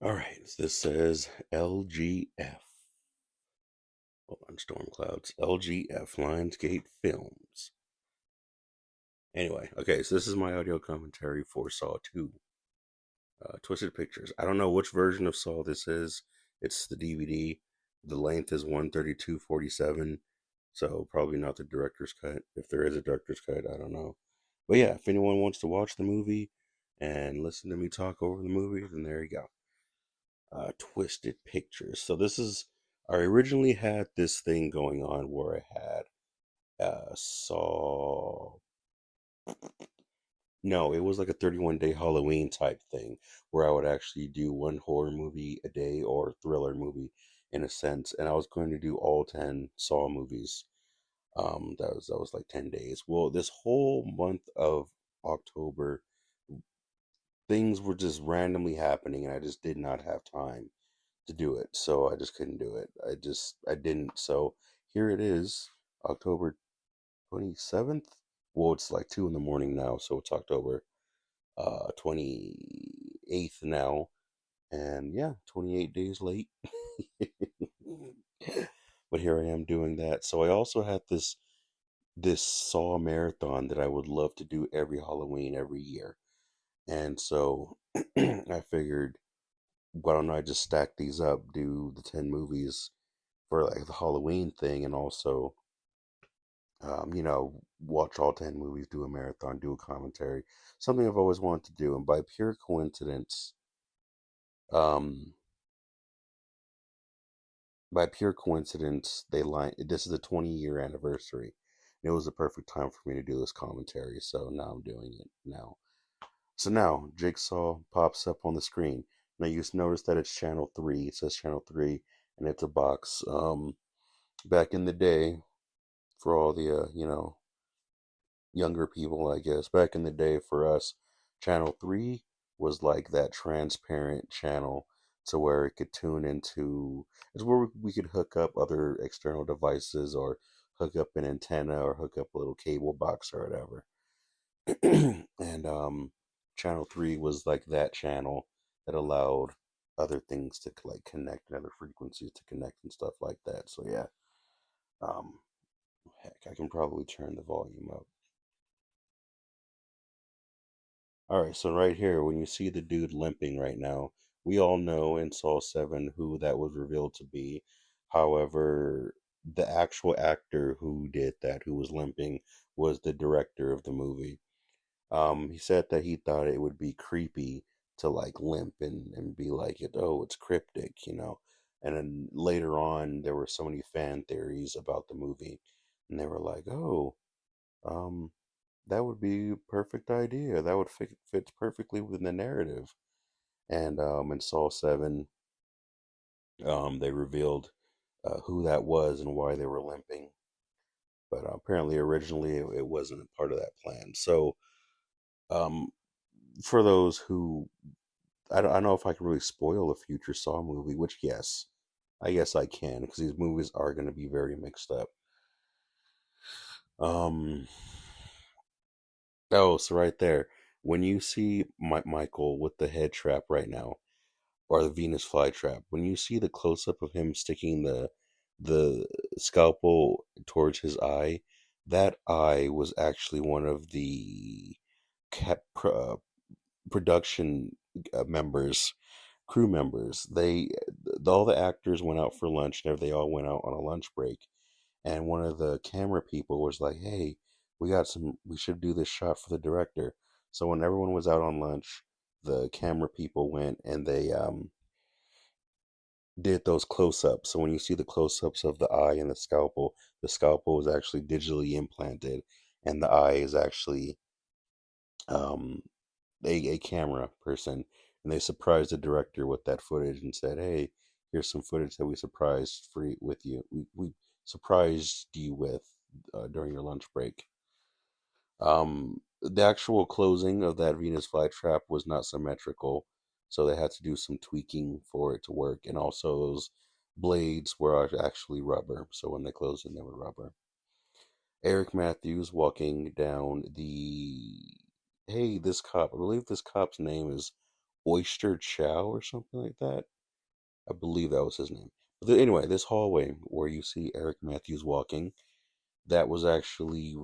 All right, this says LGF. Hold on, Storm Clouds. LGF Lionsgate Films. Anyway, okay, so this is my audio commentary for Saw 2. Twisted Pictures. I don't know which version of Saw this is. It's the DVD. The length is 132:47, so probably not the director's cut. If there is a director's cut, I don't know. But yeah, if anyone wants to watch the movie and listen to me talk over the movie, then there you go. Twisted Pictures. So this is I originally had this thing going on where I had Saw. No, it was like a 31-day Halloween type thing where I would actually do one horror movie a day or thriller movie in a sense, and I was going to do all 10 Saw movies. That was like 10 days. Well, this whole month of October, things were just randomly happening, and I just did not have time to do it. So I just couldn't do it. I didn't. So here it is, October 27th. Well, it's like 2 in the morning now, so it's October 28th now. And yeah, 28 days late. But here I am doing that. So I also had this Saw marathon that I would love to do every Halloween every year. And so I figured, why don't I just stack these up, do the 10 movies for like the Halloween thing, and also, watch all 10 movies, do a marathon, do a commentary, something I've always wanted to do. And by pure coincidence, um, this is a 20-year anniversary. And it was the perfect time for me to do this commentary. So now I'm doing it now. So now Jigsaw pops up on the screen. Now you notice that it's channel 3. It says channel 3 and it's a box. Back in the day, for all the younger people, I guess. Back in the day for us, channel 3 was like that transparent channel to where it could tune into it's where we could hook up other external devices or hook up an antenna or hook up a little cable box or whatever. And channel 3 was like that channel that allowed other things to like connect and other frequencies to connect and stuff like that. So yeah. Um Heck, I can probably turn the volume up. All right, so right here, when you see the dude limping right now, we all know in Saw 7 who that was revealed to be. However, the actual actor who did that, who was limping, was the director of the movie. He said that he thought it would be creepy to like limp and be like, oh, it's cryptic. And then later on, there were so many fan theories about the movie, and they were like, oh, um, that would be a perfect idea. That would fits perfectly within the narrative. And in Saw 7, they revealed who that was and why they were limping. But apparently, originally, it wasn't a part of that plan. So, um, for those who, I don't know if I can really spoil a future Saw movie, which, yes, I guess I can, because these movies are going to be very mixed up. Um, oh, so right there, when you see Michael with the head trap right now, or the Venus flytrap. When you see the close up of him sticking the scalpel towards his eye, that eye was actually one of the cap, production members, crew members. All the actors went out for lunch. They all went out on a lunch break, and one of the camera people was like, "Hey, we should do this shot for the director." So when everyone was out on lunch, the camera people went and they did those close-ups. So when you see the close-ups of the eye and the scalpel is actually digitally implanted, and the eye is actually um, a camera person. And they surprised the director with that footage and said, "Hey, here's some footage that we surprised for with you. We surprised you with during your lunch break." The actual closing of that Venus flytrap was not symmetrical, so they had to do some tweaking for it to work. And also, those blades were actually rubber, so when they closed in, they were rubber. Eric Matthews walking down the. Hey, this cop, I believe this cop's name is Oyster Chow or something like that. I believe that was his name. But anyway, this hallway where you see Eric Matthews walking, that was actually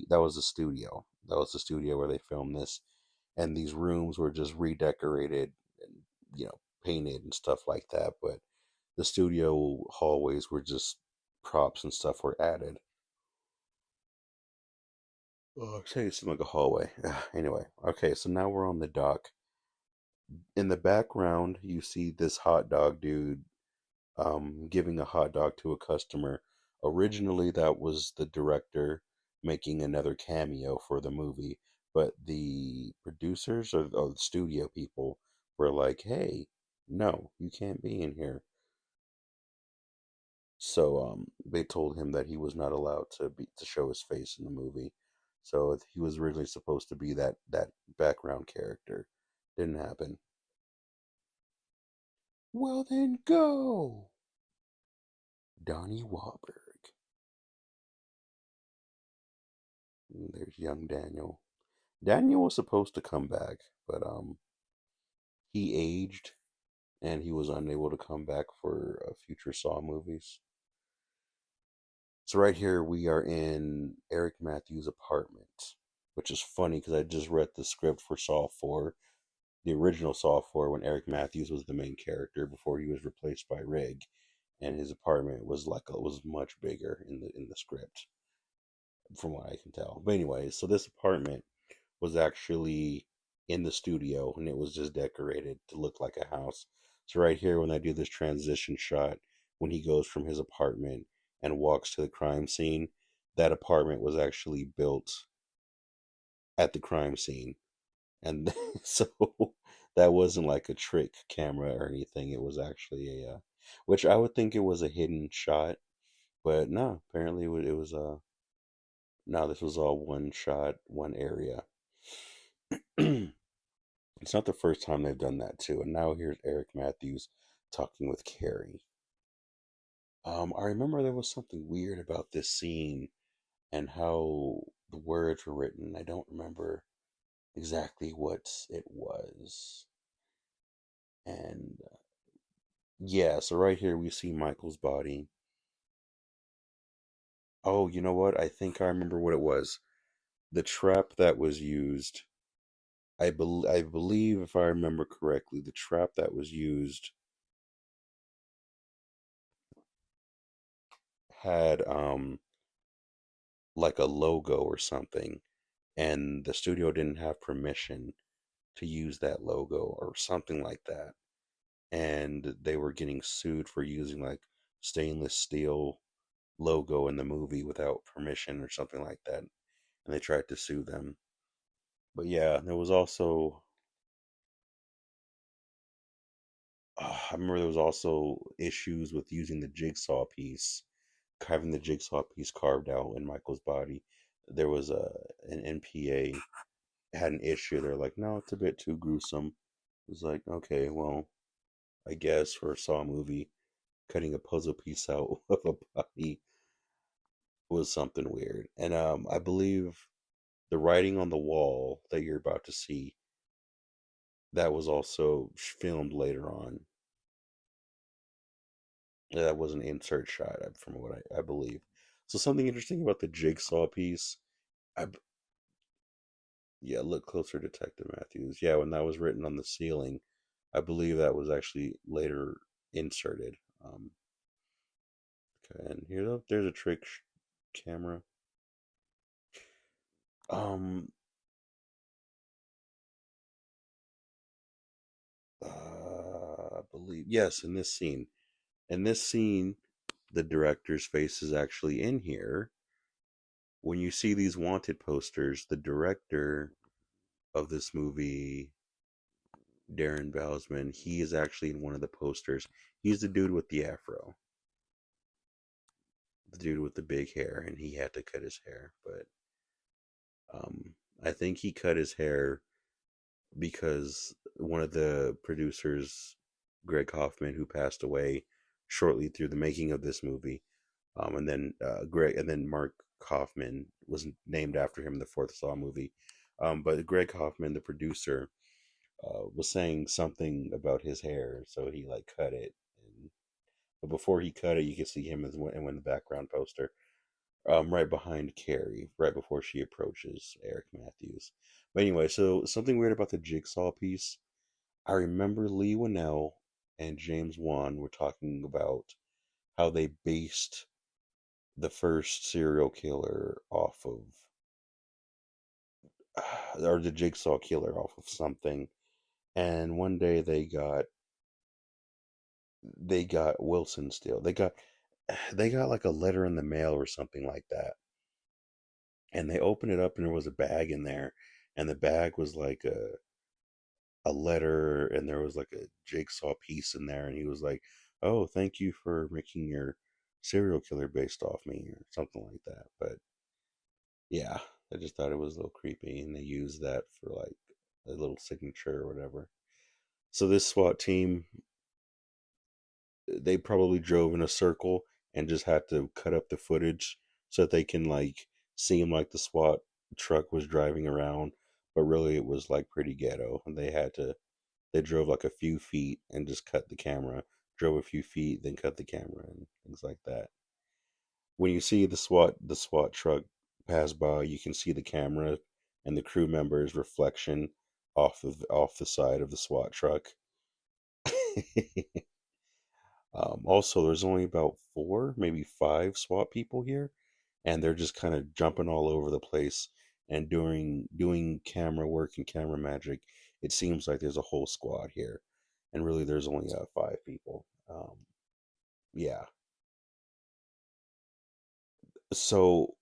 that was the studio. That was the studio where they filmed this, and these rooms were just redecorated and painted and stuff like that. But the studio hallways were just props and stuff were added. Oh, I say it seemed like a hallway. Anyway, okay, so now we're on the dock. In the background, you see this hot dog dude giving a hot dog to a customer. Originally, that was the director making another cameo for the movie, but the producers or the studio people were like, "Hey, no, you can't be in here." So they told him that he was not allowed to show his face in the movie. So he was originally supposed to be that background character. Didn't happen. Well then go, Donnie Wahlberg. And there's young Daniel. Daniel was supposed to come back, but he aged and he was unable to come back for future Saw movies. So right here we are in Eric Matthews' apartment, which is funny because I just read the script for Saw 4, the original Saw 4, when Eric Matthews was the main character before he was replaced by Rig, and his apartment was much bigger in the script, from what I can tell. But anyway, so this apartment was actually in the studio and it was just decorated to look like a house. So right here when I do this transition shot when he goes from his apartment and walks to the crime scene, that apartment was actually built at the crime scene. And so that wasn't like a trick camera or anything. It was actually which I would think it was a hidden shot, but no, apparently it was no, this was all one shot, one area. It's not the first time they've done that too. And now here's Eric Matthews talking with Carrie. I remember there was something weird about this scene and how the words were written. I don't remember exactly what it was. And yeah, so right here we see Michael's body. Oh, you know what? I think I remember what it was. The trap that was used. I believe, if I remember correctly, the trap that was used had like a logo or something, and the studio didn't have permission to use that logo or something like that. And they were getting sued for using like stainless steel logo in the movie without permission or something like that. And they tried to sue them. But yeah, there was also, I remember there was also issues with using the jigsaw piece, having the jigsaw piece carved out in Michael's body. There was an NPA had an issue. They're like, no, it's a bit too gruesome. It was like, okay, well, I guess for a Saw movie, cutting a puzzle piece out of a body was something weird. And I believe the writing on the wall that you're about to see, that was also filmed later on. That was an insert shot from what I believe. So something interesting about the jigsaw piece. I, yeah, look closer, Detective Matthews. Yeah, when that was written on the ceiling, I believe that was actually later inserted. Okay, and here there's a trick camera. Um, I believe yes, in this scene, the director's face is actually in here. When you see these wanted posters, the director of this movie, Darren Bousman, he is actually in one of the posters. He's the dude with the afro, the dude with the big hair, and he had to cut his hair. But um, I think he cut his hair because one of the producers, Greg Hoffman, who passed away shortly through the making of this movie, and then Mark Kaufman was named after him in the fourth Saw movie. But Greg Hoffman, the producer, was saying something about his hair, so he like cut it. And, but before he cut it, you can see him as in the background poster, right behind Carrie, right before she approaches Eric Matthews. But anyway, so something weird about the Jigsaw piece. I remember Lee Winnell and James Wan were talking about how they based the first serial killer off of, or the Jigsaw killer off of something. And one day they got Wilson still. They got like a letter in the mail or something like that. And they opened it up and there was a bag in there. And the bag was like a letter and there was like a jigsaw piece in there. And he was like, "Oh, thank you for making your serial killer based off me," or something like that. But yeah, I just thought it was a little creepy and they used that for like a little signature or whatever. So this SWAT team, they probably drove in a circle and just had to cut up the footage so that they can like seem like the SWAT truck was driving around, but really it was like pretty ghetto. And they drove like a few feet and just cut the camera, drove a few feet, then cut the camera and things like that. When you see the SWAT truck pass by, you can see the camera and the crew members' reflection off the side of the SWAT truck. Also, there's only about four, maybe five SWAT people here, and they're just kind of jumping all over the place and doing camera work and camera magic. It seems like there's a whole squad here, and really there's only five people. Yeah. So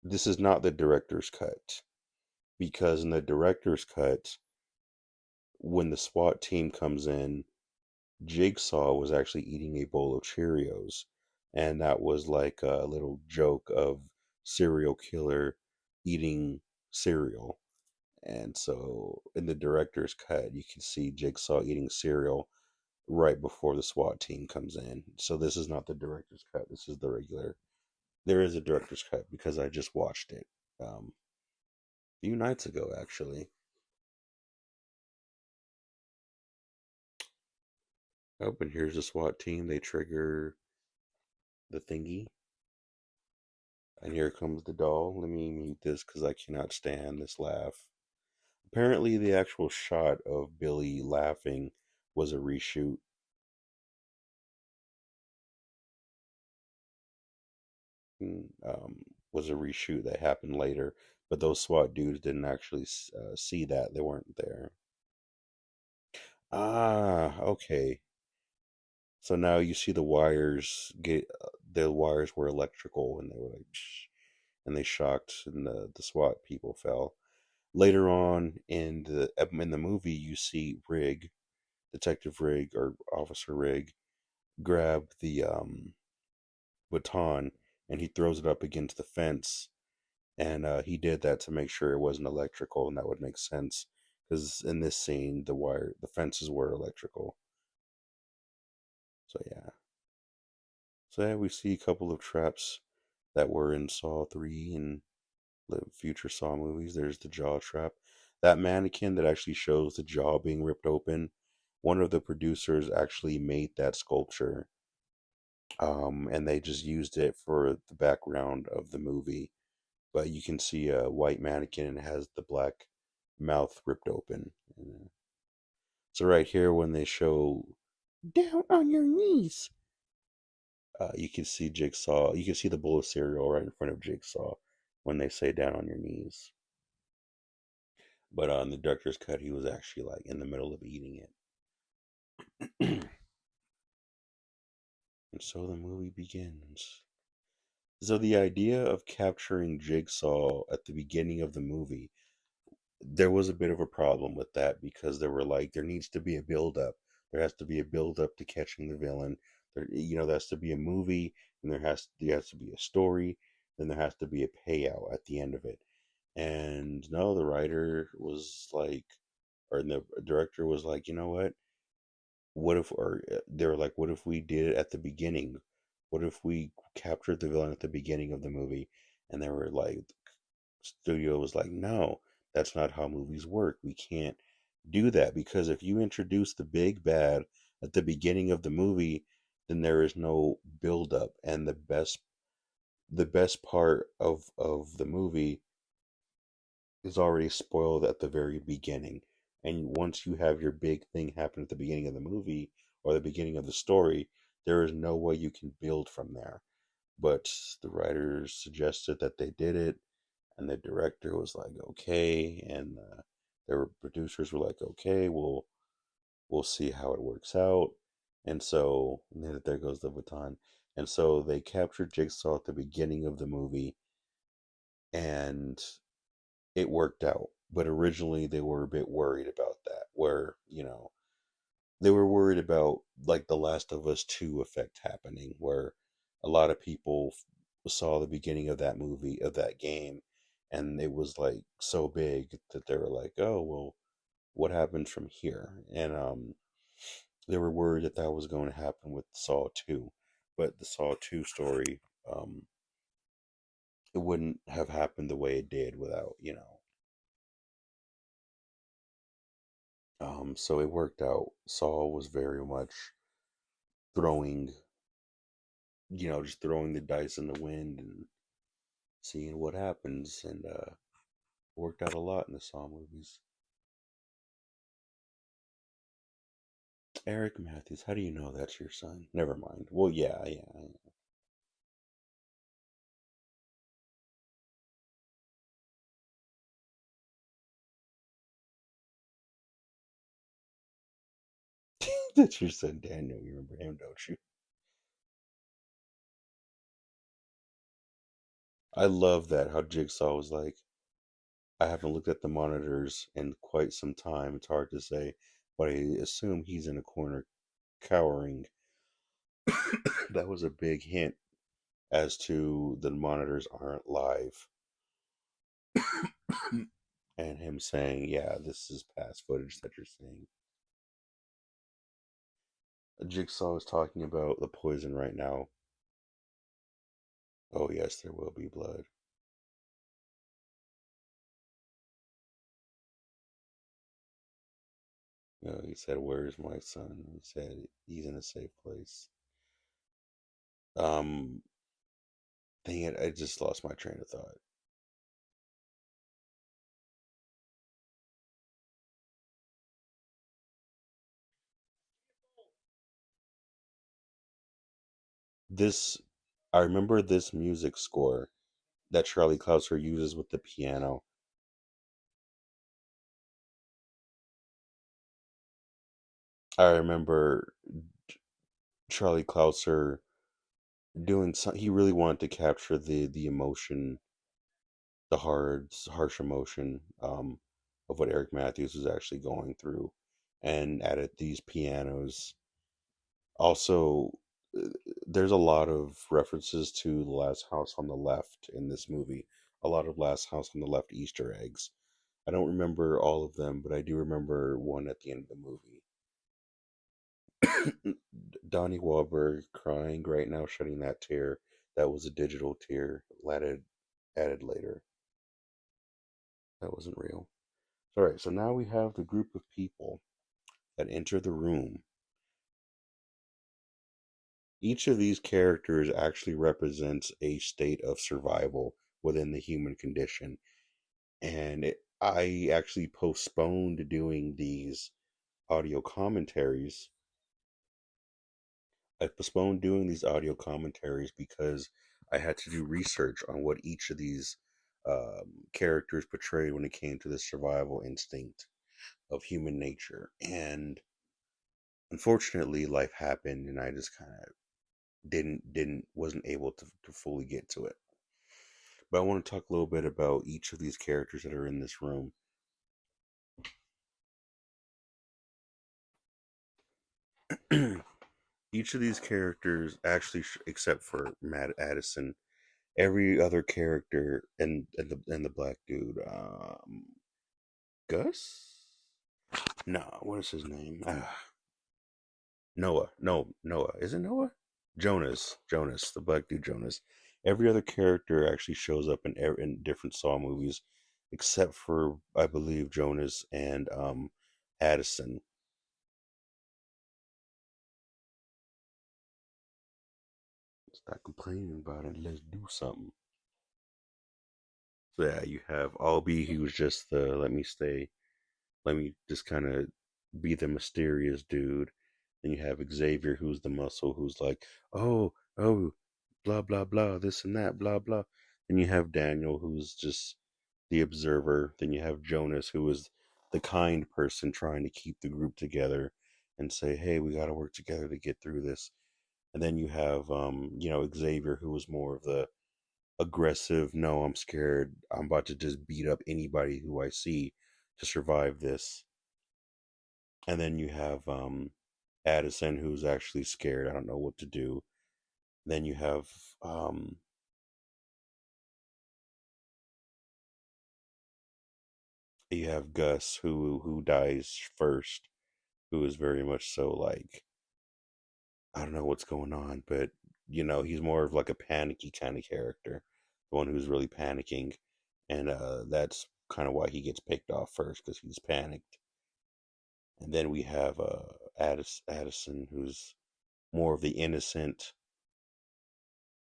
this is not the director's cut because in the director's cut, when the SWAT team comes in, Jigsaw was actually eating a bowl of Cheerios, and that was like a little joke of serial killer eating cereal. And so in the director's cut, you can see Jigsaw eating cereal right before the SWAT team comes in. So this is not the director's cut. This is the regular. There is a director's cut because I just watched it a few nights ago, actually. Oh, and here's the SWAT team. They trigger the thingy. And here comes the doll. Let me mute this because I cannot stand this laugh. Apparently, the actual shot of Billy laughing was a reshoot. Was a reshoot that happened later, but those SWAT dudes didn't actually see that. They weren't there. Ah, okay. So now you see the wires were electrical and they were like, psh, and they shocked, and the SWAT people fell. Later on in the movie, you see Detective Rigg or Officer Rigg grab the baton and he throws it up against the fence. And he did that to make sure it wasn't electrical, and that would make sense because in this scene, the fences were electrical. So yeah, so yeah, we see a couple of traps that were in Saw 3 and the future Saw movies. There's the jaw trap. That mannequin that actually shows the jaw being ripped open, one of the producers actually made that sculpture, and they just used it for the background of the movie. But you can see a white mannequin and it has the black mouth ripped open. So right here, when they show down on your knees, you can see Jigsaw. You can see the bowl of cereal right in front of Jigsaw when they say down on your knees. But on the director's cut, he was actually like in the middle of eating it. And so the movie begins. So the idea of capturing Jigsaw at the beginning of the movie, there was a bit of a problem with that because they were like, there needs to be a build up. There has to be a build up to catching the villain. There has to be a movie, and there has to be a story, then there has to be a payout at the end of it. And no, the writer was like, or the director was like, you know what? What if, or they were like, what if we did it at the beginning? What if we captured the villain at the beginning of the movie? And they were like, studio was like, no, That's not how movies work. We can't do that because if you introduce the big bad at the beginning of the movie, then there is no build up, and the best part of the movie is already spoiled at the very beginning. And once you have your big thing happen at the beginning of the movie or the beginning of the story, there is no way you can build from there. But the writers suggested that they did it, and the director was like, "Okay," and their producers were like, "Okay, we'll see how it works out." And so there goes the baton. And so they captured Jigsaw at the beginning of the movie, and it worked out. But originally they were a bit worried about that, where, they were worried about like the Last of Us 2 effect happening, where a lot of people saw the beginning of that movie, of that game, and it was like so big that they were like, oh, well, what happens from here? And they were worried that that was going to happen with Saw 2. But the Saw 2 story, um, it wouldn't have happened the way it did without, so it worked out. Saul was very much throwing, just throwing the dice in the wind and seeing what happens, and worked out a lot in the Saw movies. Eric Matthews, how do you know that's your son? Never mind. Well, yeah, yeah. That's your son, Daniel. You remember him, don't you? I love that how Jigsaw was like, I haven't looked at the monitors in quite some time. It's hard to say, but I assume he's in a corner cowering. That was a big hint as to the monitors aren't live. And him saying, yeah, this is past footage that you're seeing. Jigsaw is talking about the poison right now. Oh, yes, there will be blood. He said, where's my son? He said, he's in a safe place. Um, Dang it, I just lost my train of thought. This, I remember this music score that Charlie Clouser uses with the piano. I remember Charlie Clouser doing some, he really wanted to capture the emotion, the harsh emotion, of what Eric Matthews was actually going through, and added these pianos. Also, uh, there's a lot of references to the Last House on the Left in this movie. A lot of Last House on the Left Easter eggs. I don't remember all of them, but I do remember one at the end of the movie. Donnie Wahlberg crying right now, shedding that tear. That was a digital tear added later. That wasn't real. All right, so now we have the group of people that enter the room. Each of these characters actually represents a state of survival within the human condition. And I actually postponed doing these audio commentaries. I postponed doing these audio commentaries because I had to do research on what each of these characters portrayed when it came to the survival instinct of human nature. And unfortunately, life happened, and I just kind of didn't wasn't able to fully get to it. But I want to talk a little bit about each of these characters that are in this room. Each of these characters, actually, except for Matt Addison, every other character and the black dude, Gus. No, what is his name? Noah. No, Noah. Is it Noah? Jonas. Jonas. The black dude Jonas. Every other character actually shows up in different Saw movies, except for I believe Jonas and Addison. Stop complaining about it. Let's do something. So yeah, you have Albie, he was just the let me just kind of be the mysterious dude. Then you have Xavier, who's the muscle, who's like, oh, blah blah blah, this and that, blah blah. Then you have Daniel, who's just the observer. Then you have Jonas, who is the kind person trying to keep the group together and say, hey, we got to work together to get through this. And then you have, Xavier, who was more of the aggressive, no, I'm scared. I'm about to just beat up anybody who I see to survive this. And then you have Addison, who's actually scared. I don't know what to do. Then um, you have Gus, who dies first, who is very much so like, I don't know what's going on, but he's more of like a panicky kind of character, the one who's really panicking, and that's kind of why he gets picked off first because he's panicked. And then we have Addison, who's more of the innocent.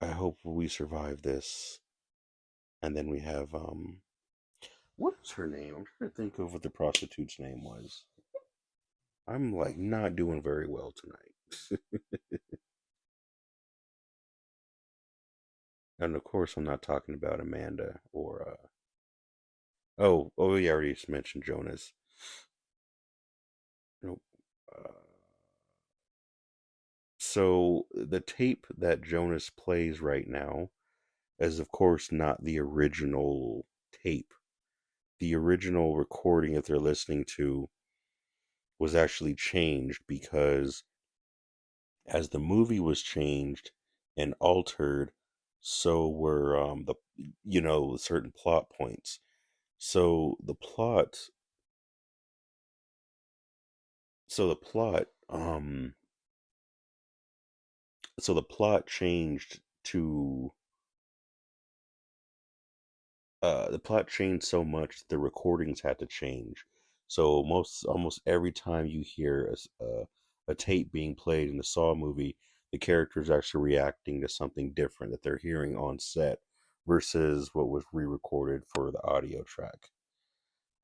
I hope we survive this. And then we have what is her name? I'm trying to think of what the prostitute's name was. I'm like not doing very well tonight. And of course, I'm not talking about Amanda or oh, yeah, I already mentioned Jonas. Nope. Uh, so the tape that Jonas plays right now is, of course, not the original tape. The original recording that they're listening to was actually changed because as the movie was changed and altered, so were the certain plot points. So the plot, so the plot, so the plot changed to the plot changed so much that the recordings had to change. So almost every time you hear a tape being played in the Saw movie, the character is actually reacting to something different that they're hearing on set versus what was re-recorded for the audio track.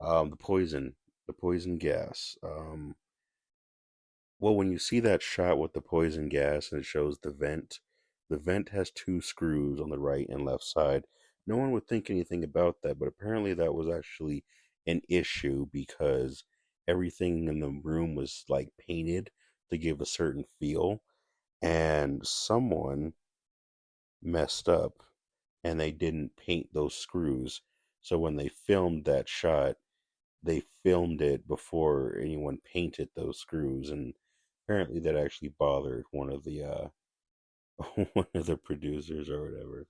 Um, the poison, the poison gas. Well, when you see that shot with the poison gas and it shows the vent has two screws on the right and left side. No one would think anything about that, but apparently that was actually an issue because everything in the room was like painted to give a certain feel, and someone messed up and they didn't paint those screws. So when they filmed that shot, they filmed it before anyone painted those screws, and apparently that actually bothered one of the one of the producers or whatever.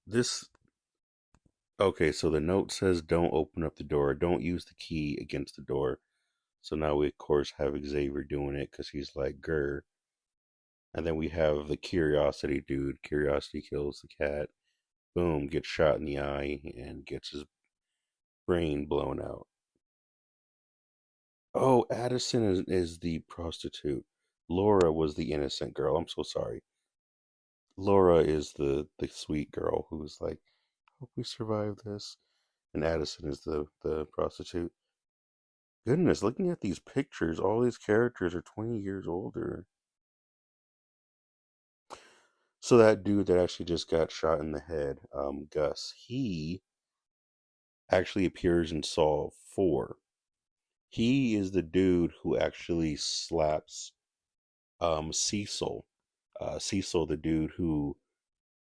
This okay, so the note says don't open up the door, don't use the key against the door. So now we of course have Xavier doing it because he's like grr. And then we have the curiosity dude. Curiosity kills the cat. Boom, gets shot in the eye and gets his brain blown out. Oh, Addison is the prostitute. Laura was the innocent girl. I'm so sorry. Laura is the sweet girl who's like, hope we survive this. And Addison is the prostitute. Goodness, looking at these pictures, all these characters are 20 years older. So that dude that actually just got shot in the head, Gus, he actually appears in Saw 4. He is the dude who actually slaps Cecil. Cecil, the dude who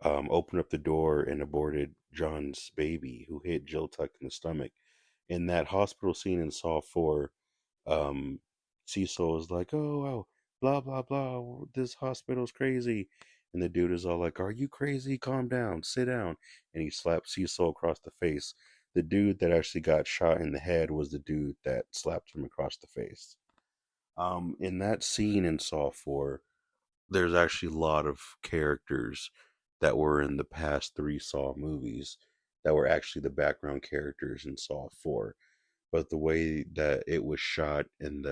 opened up the door and aborted John's baby, who hit Jill Tuck in the stomach. In that hospital scene in Saw 4, um, Cecil is like, oh, wow, blah, blah, blah, this hospital's crazy. And the dude is all like, are you crazy? Calm down, sit down. And he slaps Cecil across the face. The dude that actually got shot in the head was the dude that slapped him across the face. In that scene in Saw 4, there's actually a lot of characters that were in the past three Saw movies that were actually the background characters in Saw 4. But the way that it was shot and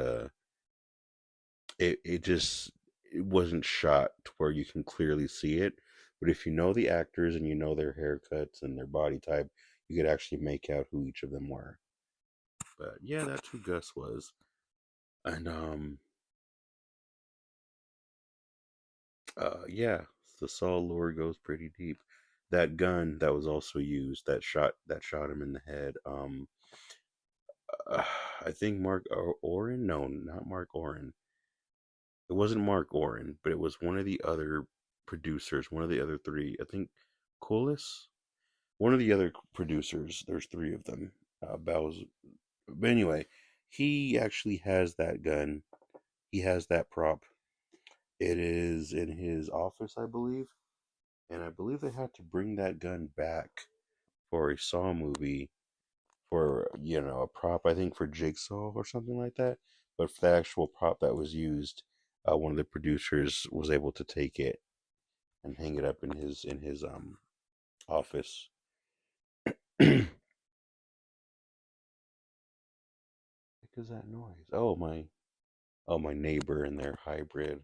it just it wasn't shot to where you can clearly see it. But if you know the actors and you know their haircuts and their body type, you could actually make out who each of them were. But yeah, that's who Gus was. And yeah, the Saw lore goes pretty deep. That gun that was also used that shot him in the head. Uh, I think Mark Oren. No, not Mark Oren. It wasn't Mark Oren, but it was one of the other producers. One of the other three. I think Coolest. One of the other producers. There's three of them. Bowser. But anyway, he actually has that gun. He has that prop. It is in his office, I believe. And I believe they had to bring that gun back for a Saw movie for a prop. I think for Jigsaw or something like that. But for the actual prop that was used, one of the producers was able to take it and hang it up in his office. What is that noise? Oh my neighbor and their hybrid.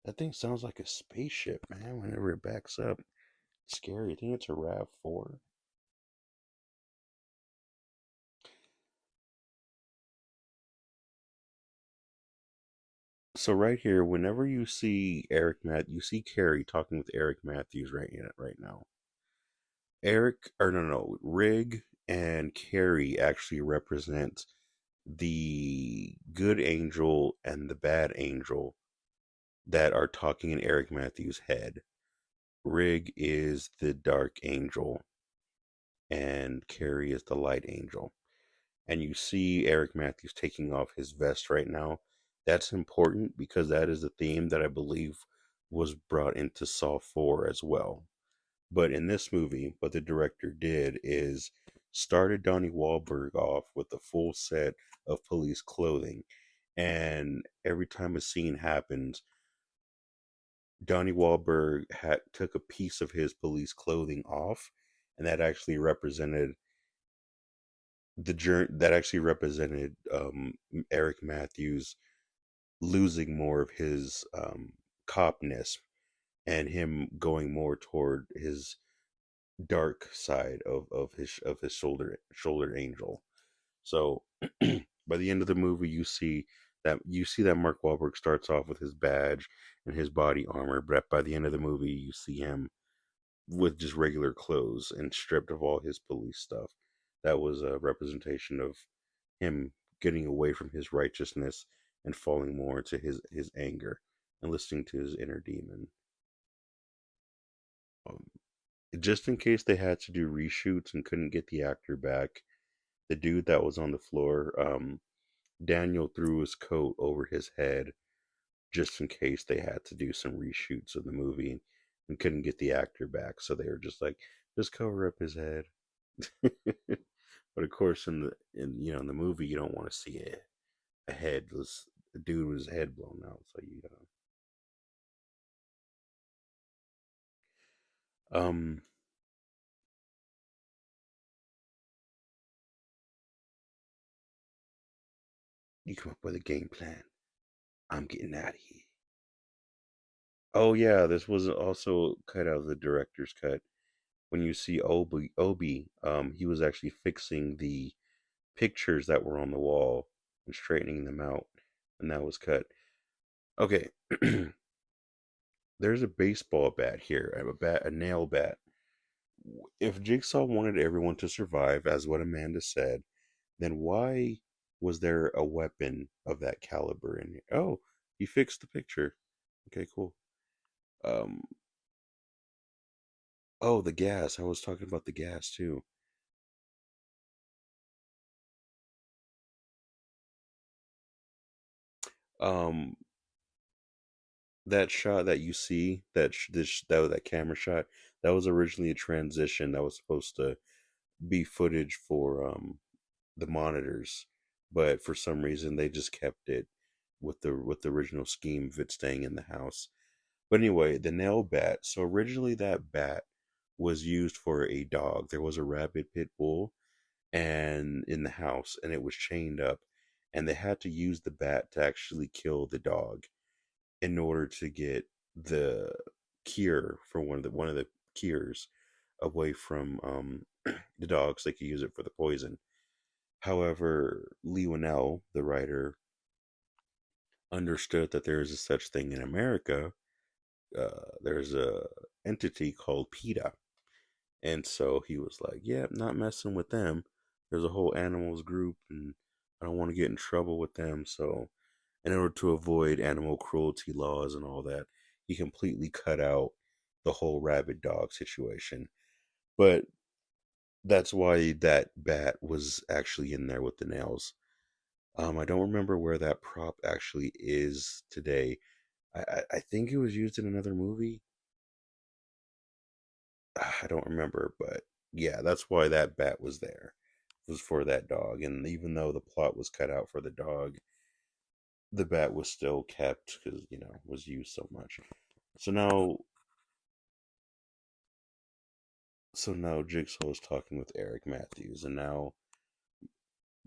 That thing sounds like a spaceship, man. Whenever it backs up, it's scary. I think it's a Rav 4. So right here, whenever you see you see Carrie talking with Eric Matthews right now. Eric, or no, Rig and Carrie actually represent the good angel and the bad angel that are talking in Eric Matthews' head. Rig is the dark angel, and Carrie is the light angel. And you see Eric Matthews taking off his vest right now. That's important because that is a theme that I believe was brought into Saw 4 as well. But in this movie, what the director did is started Donnie Wahlberg off with a full set of police clothing. And every time a scene happens, Donnie Wahlberg took a piece of his police clothing off, and that actually represented the journey. That actually represented Eric Matthews losing more of his copness and him going more toward his dark side of his shoulder angel. So by the end of the movie, you see that Mark Wahlberg starts off with his badge and his body armor, but by the end of the movie, you see him with just regular clothes and stripped of all his police stuff. That was a representation of him getting away from his righteousness and falling more into his anger and listening to his inner demon. Um, just in case they had to do reshoots and couldn't get the actor back, the dude that was on the floor, Daniel threw his coat over his head just in case they had to do some reshoots of the movie and couldn't get the actor back. So they were just like, just cover up his head. But of course, in the movie, you don't want to see a headless a dude with his head blown out. So um you come up with a game plan. I'm getting out of here. Oh yeah, this was also cut out of the director's cut. When you see Obi, he was actually fixing the pictures that were on the wall and straightening them out, and that was cut. Okay, there's a baseball bat here. I have a nail bat. If Jigsaw wanted everyone to survive, as what Amanda said, then why was there a weapon of that caliber in here? Oh, he fixed the picture. Okay, cool. Um, oh, the gas. I was talking about the gas too. Um, that shot that you see, that camera shot, that was originally a transition that was supposed to be footage for the monitors, but for some reason they just kept it with the original scheme of it staying in the house. But anyway, the nail bat. So originally that bat was used for a dog. There was a rabid pit bull and in the house, and it was chained up, and they had to use the bat to actually kill the dog in order to get the cure for one of the cures away from the dogs. They could use it for the poison. However, Lee Winnell, the writer, understood that there is a such thing in America. There's a entity called PETA, and so he was like, "Yeah, I'm not messing with them. There's a whole animals group, and I don't want to get in trouble with them." So, in order to avoid animal cruelty laws and all that, he completely cut out the whole rabid dog situation. But that's why that bat was actually in there with the nails. I don't remember where that prop actually is today. I think it was used in another movie. I don't remember, but yeah, that's why that bat was there. Was for that dog, and even though the plot was cut out for the dog, the bat was still kept because was used so much. So now, so now Jigsaw is talking with Eric Matthews, and now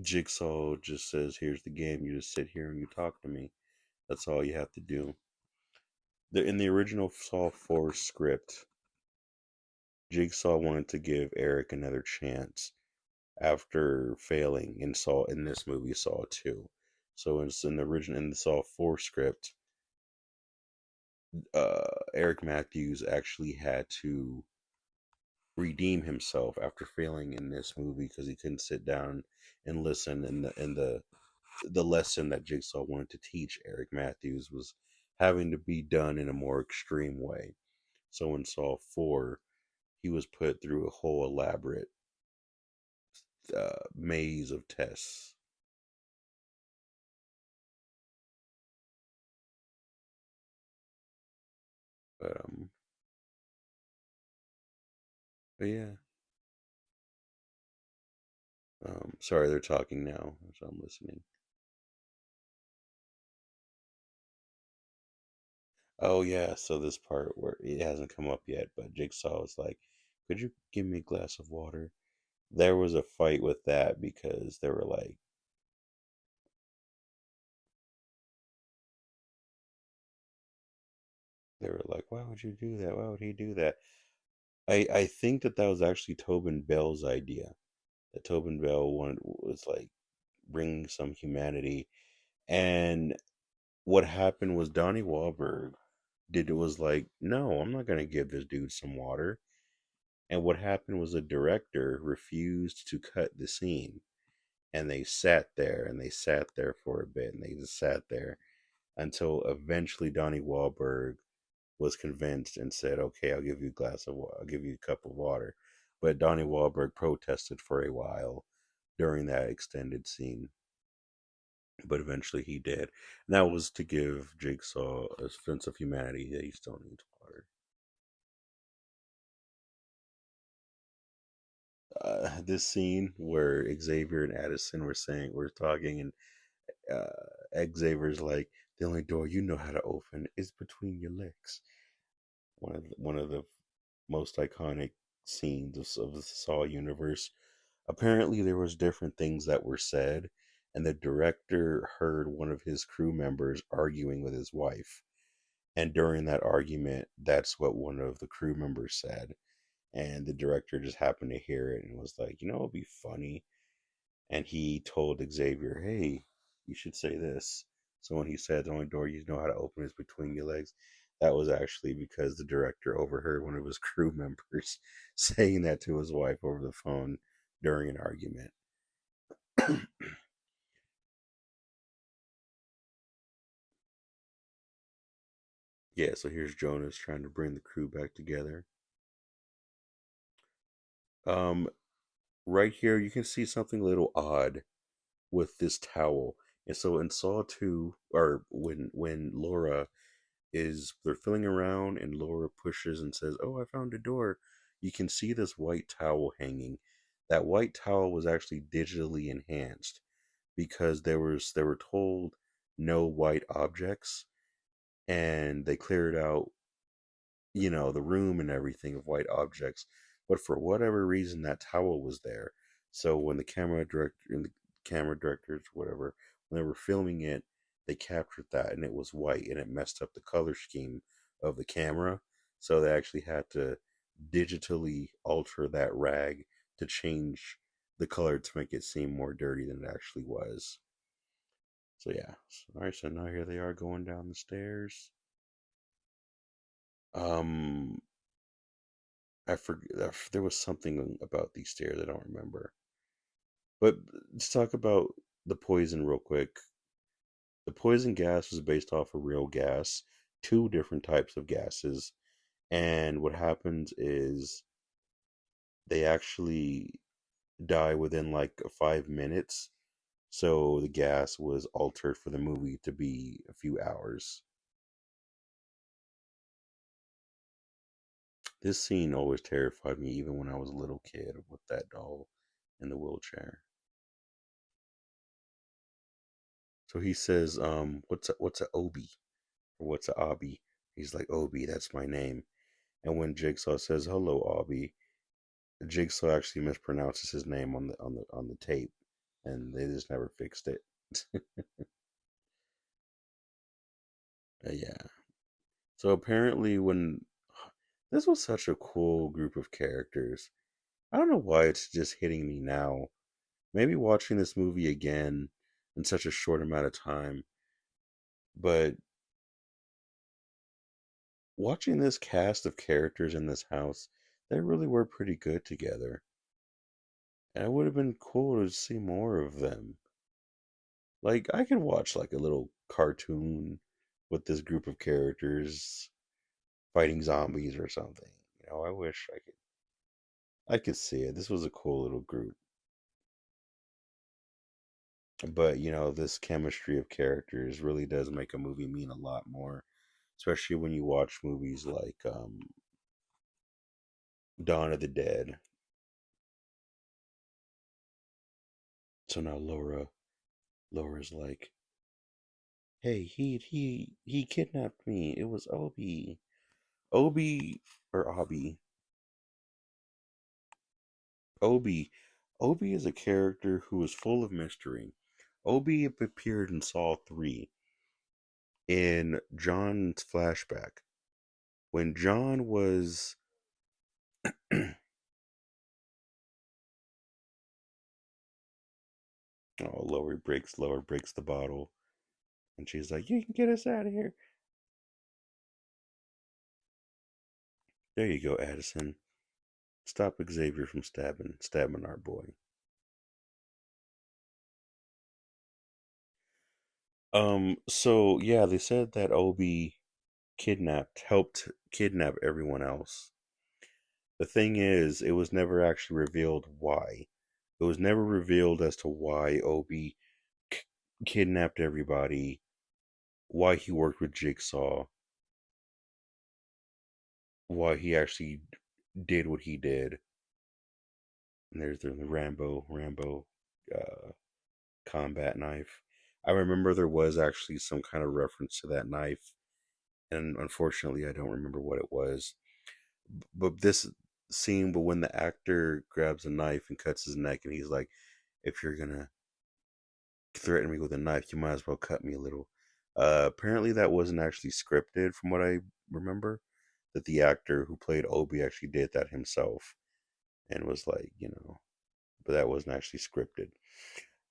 Jigsaw just says, "Here's the game. You just sit here and you talk to me. That's all you have to do." In the original Saw 4 script, Jigsaw wanted to give Eric another chance after failing in this movie Saw 2. So it's in the original in the Saw 4 script, Eric Matthews actually had to redeem himself after failing in this movie because he couldn't sit down and listen. And the lesson that Jigsaw wanted to teach Eric Matthews was having to be done in a more extreme way. So in Saw 4, he was put through a whole elaborate maze of tests. But but yeah. Sorry, they're talking now, so I'm listening. Oh yeah, so this part where it hasn't come up yet, but Jigsaw is like, "Could you give me a glass of water?" There was a fight with that because they were like, "Why would you do that? Why would he do that?" I think that was actually Tobin Bell's idea. That Tobin Bell wanted was like bring some humanity, and what happened was Donnie Wahlberg did was like, "No, I'm not gonna give this dude some water." And what happened was the director refused to cut the scene. And they sat there for a bit and they just sat there until eventually Donnie Wahlberg was convinced and said, "Okay, I'll give you a glass of water. I'll give you a cup of water." But Donnie Wahlberg protested for a while during that extended scene. But eventually he did. And that was to give Jigsaw a sense of humanity that he still needs water. This scene where Xavier and Addison were talking, and Xavier's like, "The only door you know how to open is between your legs." One of the most iconic scenes of the Saw universe. Apparently, there was different things that were said, and the director heard one of his crew members arguing with his wife. And during that argument, that's what one of the crew members said. And the director just happened to hear it and was like, "It'd be funny." And he told Xavier, "Hey, you should say this." So when he said the only door you know how to open is between your legs, that was actually because the director overheard one of his crew members saying that to his wife over the phone during an argument. Yeah, so here's Jonas trying to bring the crew back together. Um, right here you can see something a little odd with this towel. And so in Saw 2, or when Laura is they're filling around and Laura pushes and says, "Oh, I found a door." You can see this white towel hanging. That white towel was actually digitally enhanced because they were told no white objects, and they cleared out the room and everything of white objects, but for whatever reason that towel was there. So when the camera directors, whatever, when they were filming it, they captured that and it was white and it messed up the color scheme of the camera. So they actually had to digitally alter that rag to change the color to make it seem more dirty than it actually was. So yeah. All right, so now here they are going down the stairs. Um I forget. There was something about these stairs I don't remember. But let's talk about the poison real quick. The poison gas was based off a real gas, two different types of gases, and what happens is they actually die within like 5 minutes. So the gas was altered for the movie to be a few hours. This scene always terrified me, even when I was a little kid, with that doll in the wheelchair. So he says, what's a Obi? Or what's a Obby? He's like, Obi, that's my name. And when Jigsaw says, hello, Obby, Jigsaw actually mispronounces his name on the tape, and they just never fixed it. Yeah. So apparently, when this was such a cool group of characters, I don't know why it's just hitting me now. Maybe watching this movie again in such a short amount of time, but watching this cast of characters in this house, they really were pretty good together. And it would have been cool to see more of them. Like I could watch like a little cartoon with this group of characters fighting zombies or something. I wish I could see it. This was a cool little group. But this chemistry of characters really does make a movie mean a lot more, especially when you watch movies like Dawn of the Dead. So now Laura's like, "Hey, he kidnapped me. It was Obi." Obi or Obi. Obi. Obi is a character who is full of mystery. Obi appeared in Saw 3 in John's flashback. When John was oh, Laura breaks the bottle and she's like, "You can get us out of here." There you go, Addison. Stop Xavier from stabbing our boy. So yeah, they said that Obi helped kidnap everyone else. The thing is, it was never actually revealed why. It was never revealed as to why Obi k- kidnapped everybody, why he worked with Jigsaw, why he actually did what he did. And there's the Rambo uh, combat knife. I remember there was actually some kind of reference to that knife, and unfortunately, I don't remember what it was. But this scene, but when the actor grabs a knife and cuts his neck, and he's like, "If you're gonna threaten me with a knife, you might as well cut me a little." Apparently, that wasn't actually scripted, from what I remember. That the actor who played Obi actually did that himself, and was like, but that wasn't actually scripted.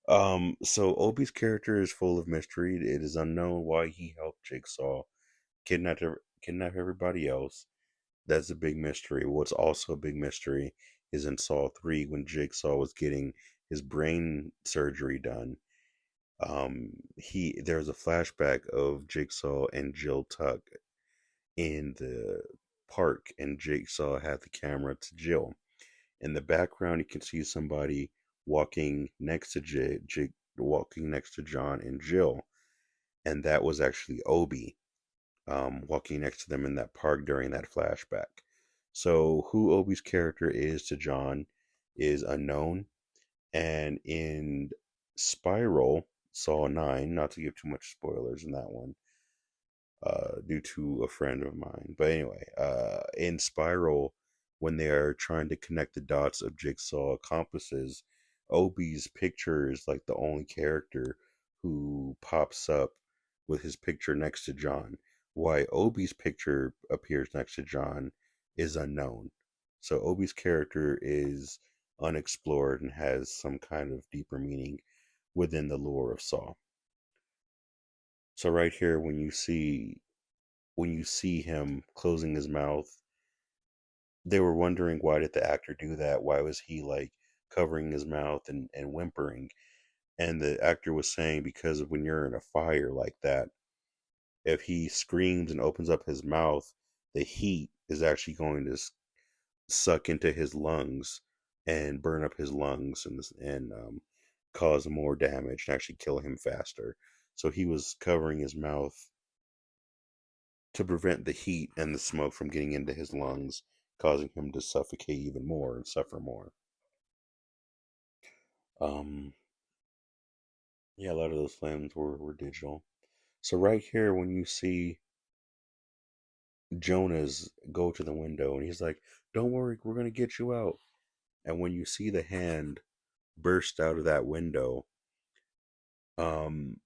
So Obi's character is full of mystery. It is unknown why he helped Jigsaw kidnap everybody else. That's a big mystery. What's also a big mystery is in Saw 3 when Jigsaw was getting his brain surgery done. There's a flashback of Jigsaw and Jill Tuck in the park, and Jigsaw had the camera to Jill. In the background, you can see somebody walking next to walking next to John and Jill, and that was actually Obi, walking next to them in that park during that flashback. So, who Obi's character is to John is unknown, and in Spiral, Saw 9, not to give too much spoilers in that one, due to a friend of mine. But anyway, in Spiral, when they are trying to connect the dots of Jigsaw accomplices, Obi's picture is like the only character who pops up with his picture next to John. Why Obi's picture appears next to John is unknown. So Obi's character is unexplored and has some kind of deeper meaning within the lore of Saw. So right here, when you see him closing his mouth, they were wondering, why did the actor do that? Why was he like covering his mouth and whimpering? And the actor was saying, because of when you're in a fire like that, if he screams and opens up his mouth, the heat is actually going to suck into his lungs and burn up his lungs and cause more damage and actually kill him faster. So he was covering his mouth to prevent the heat and the smoke from getting into his lungs, causing him to suffocate even more and suffer more. Um, yeah, a lot of those flames were digital. So right here, when you see Jonas go to the window and he's like, "Don't worry, we're gonna get you out." And when you see the hand burst out of that window, um,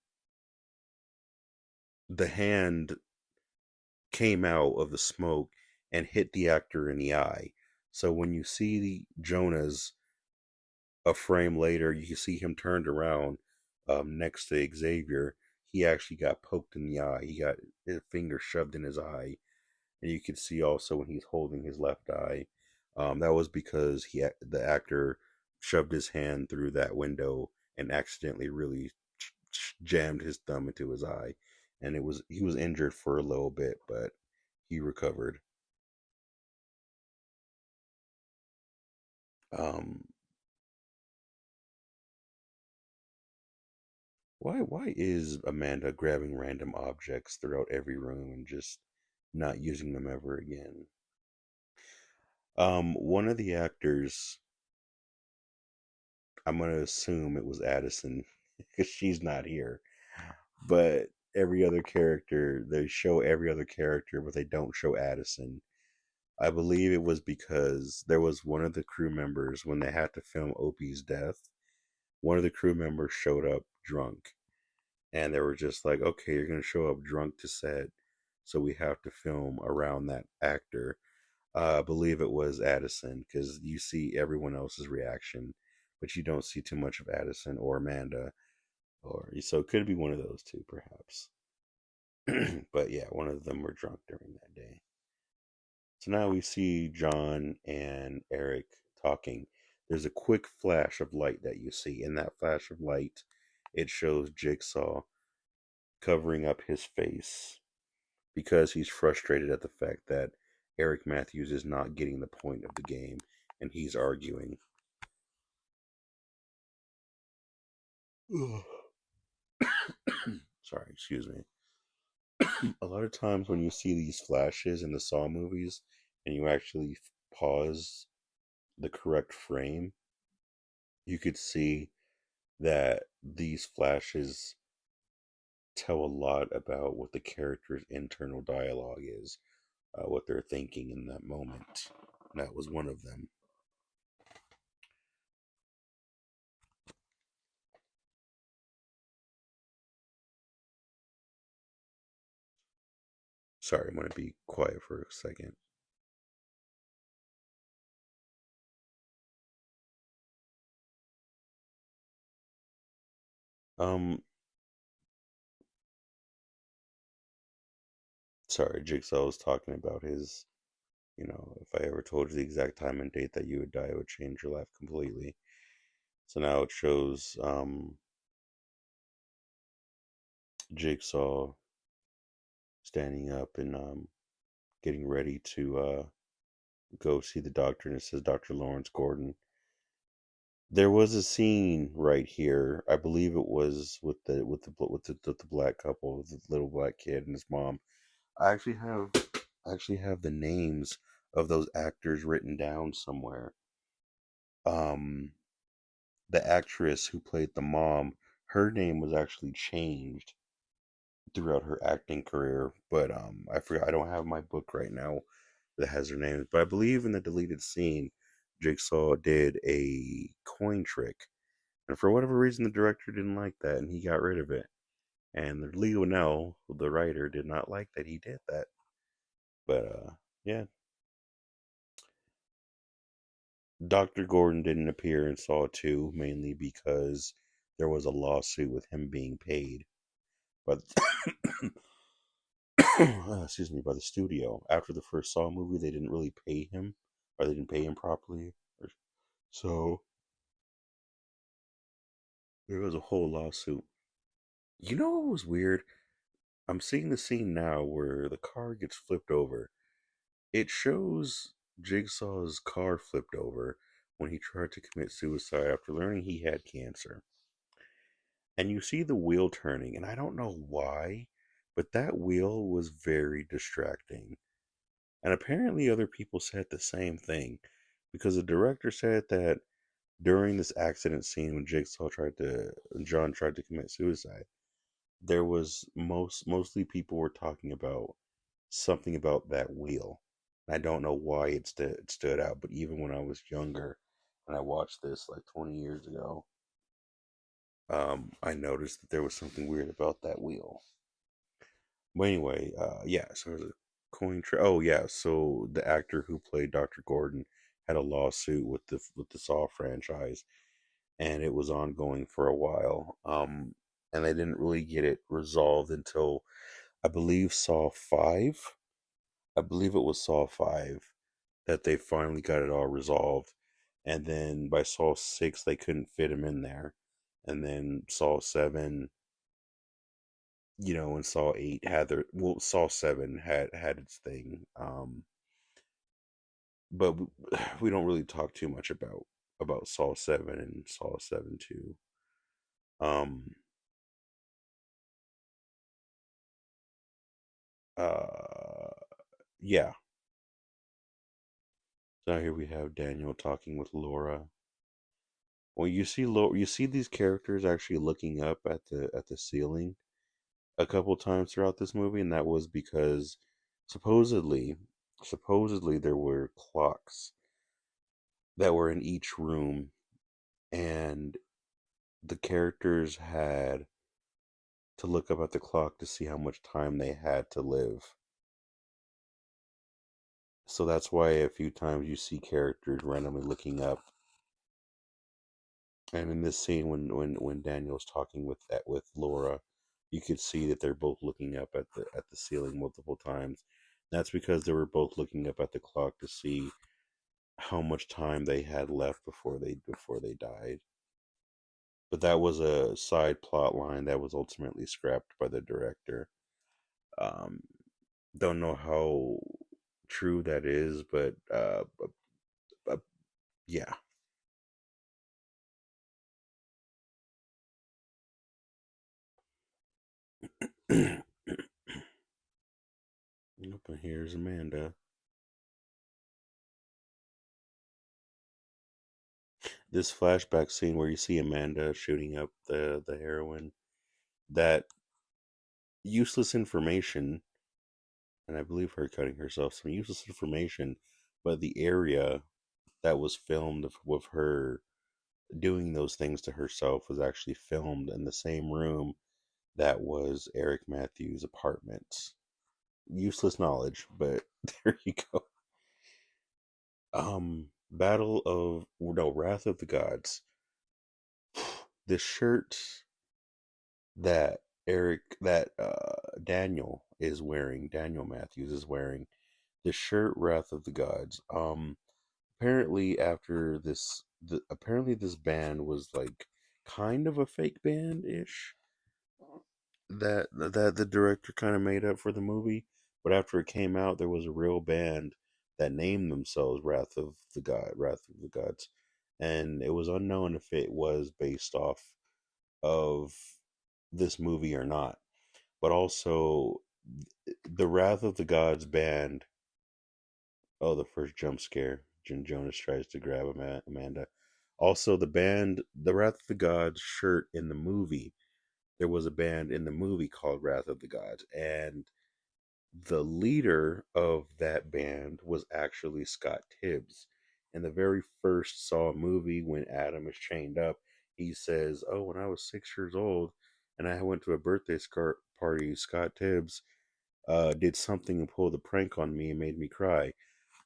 the hand came out of the smoke and hit the actor in the eye. So when you see Jonas a frame later, you see him turned around next to Xavier. He actually got poked in the eye. He got his finger shoved in his eye, and you can see also when he's holding his left eye. That was because the actor shoved his hand through that window and accidentally really jammed his thumb into his eye, and he was injured for a little bit, but he recovered. Um, why is Amanda grabbing random objects throughout every room and just not using them ever again? One of the actors, I'm gonna assume it was Addison because she's not here. But every other character, they show every other character, but they don't show Addison. I believe it was because there was one of the crew members when they had to film Opie's death. One of the crew members showed up drunk, and they were just like, "Okay, you're gonna show up drunk to set, so we have to film around that actor." I believe it was Addison because you see everyone else's reaction, but you don't see too much of Addison or Amanda, or so it could be one of those two, perhaps. But yeah, one of them were drunk during that day. So now we see John and Eric talking. There's a quick flash of light that you see. In that flash of light, it shows Jigsaw covering up his face because he's frustrated at the fact that Eric Matthews is not getting the point of the game and he's arguing. Sorry, excuse me. A lot of times when you see these flashes in the Saw movies and you actually pause the correct frame, you could see that these flashes tell a lot about what the character's internal dialogue is, what they're thinking in that moment. That was one of them. Sorry, I'm going to be quiet for a second. Um, Sorry, Jigsaw was talking about his, if I ever told you the exact time and date that you would die, it would change your life completely. So now it shows Jigsaw standing up and getting ready to go see the doctor, and it says Dr. Lawrence Gordon. There was a scene right here. I believe it was with the black couple, the little black kid and his mom. I actually have the names of those actors written down somewhere. Um, the actress who played the mom, her name was actually changed throughout her acting career. But I forgot, I don't have my book right now that has her name. But I believe in the deleted scene, Jigsaw did a coin trick, and for whatever reason, the director didn't like that, and he got rid of it. And Leo Nell, the writer, did not like that he did that. But yeah, Dr. Gordon didn't appear in Saw 2 mainly because there was a lawsuit with him being paid. But excuse me, by the studio. After the first Saw movie, they didn't really pay him, or they didn't pay him properly. So there was a whole lawsuit. You know what was weird? I'm seeing the scene now where the car gets flipped over. It shows Jigsaw's car flipped over when he tried to commit suicide after learning he had cancer. And you see the wheel turning, and I don't know why, but that wheel was very distracting. And apparently, other people said the same thing because the director said that during this accident scene when John tried to commit suicide, there was mostly people were talking about something about that wheel. I don't know why it stood out, but even when I was younger and I watched this like 20 years ago, I noticed that there was something weird about that wheel. But anyway, yeah, so there's a oh yeah, so the actor who played Dr. Gordon had a lawsuit with the Saw franchise, and it was ongoing for a while. And they didn't really get it resolved until I believe Saw 5. I believe it was Saw 5 that they finally got it all resolved. And then by Saw 6 they couldn't fit him in there. And then Saw 7, and Saw 8 had their Saw 7 had its thing. But we don't really talk too much about Saw 7 and Saw 7 2. Um uh yeah. So here we have Daniel talking with Laura. Well, you see these characters actually looking up at the ceiling a couple times throughout this movie, and that was because supposedly supposedly there were clocks that were in each room, and the characters had to look up at the clock to see how much time they had to live. So that's why a few times you see characters randomly looking up. And in this scene, when Daniel's talking with Laura, you could see that they're both looking up at the ceiling multiple times. That's because they were both looking up at the clock to see how much time they had left before they died. But that was a side plot line that was ultimately scrapped by the director. Um, don't know how true that is, but yeah. Yep, and here's Amanda. This flashback scene where you see Amanda shooting up the heroine, that useless information, and I believe her cutting herself, some useless information, but the area that was filmed with her doing those things to herself was actually filmed in the same room that was Eric Matthews' apartment. Useless knowledge, but there you go. Battle of no Wrath of the Gods. This shirt that Daniel is wearing, Daniel Matthews is wearing, the shirt Wrath of the Gods. Apparently after apparently this band was like kind of a fake band ish that the director kind of made up for the movie, but after it came out there was a real band that named themselves Wrath of the Gods, and it was unknown if it was based off of this movie or not. But also, the Wrath of the Gods band. Oh, the first jump scare. Jim Jonas tries to grab Amanda. Also, the Wrath of the Gods shirt in the movie there was a band in the movie called Wrath of the Gods, and the leader of that band was actually Scott Tibbs. In the very first Saw movie, when Adam is chained up, he says, "Oh, when I was 6 years old, and I went to a birthday party, Scott Tibbs did something and pulled a prank on me and made me cry."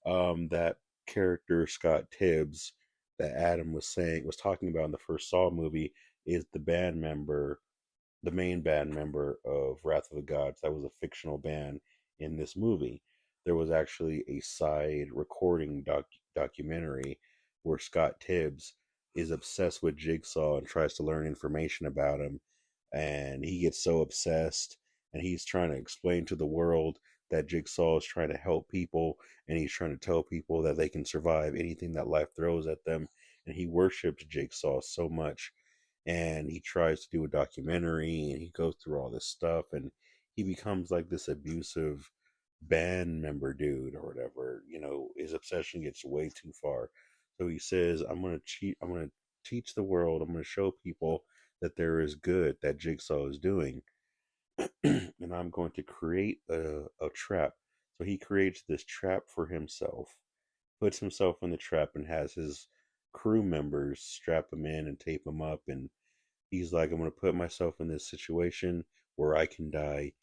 That character Scott Tibbs that Adam was talking about in the first Saw movie is the main band member of Wrath of the Gods. That was a fictional band in this movie. There was actually a side recording documentary where Scott Tibbs is obsessed with Jigsaw and tries to learn information about him. And he gets so obsessed, and he's trying to explain to the world that Jigsaw is trying to help people, and he's trying to tell people that they can survive anything that life throws at them. And he worships Jigsaw so much, and he tries to do a documentary, and he goes through all this stuff, and he becomes like this abusive band member dude or whatever. His obsession gets way too far. So he says, I'm going to teach the world, I'm going to show people that there is good that Jigsaw is doing, and I'm going to create a trap. So he creates this trap for himself, puts himself in the trap, and has his crew members strap him in and tape him up. And he's like, I'm going to put myself in this situation where I can die.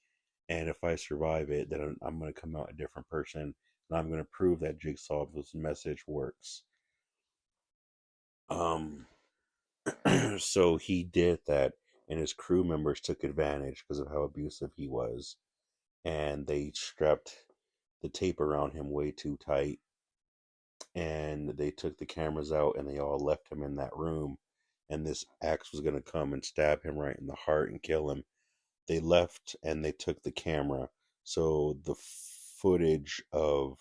And if I survive it, then I'm going to come out a different person. And I'm going to prove that Jigsaw's message works. Um, so he did that, and his crew members took advantage because of how abusive he was. And they strapped the tape around him way too tight. And they took the cameras out, and they all left him in that room. And this axe was going to come and stab him right in the heart and kill him. They left and they took the camera. So the footage of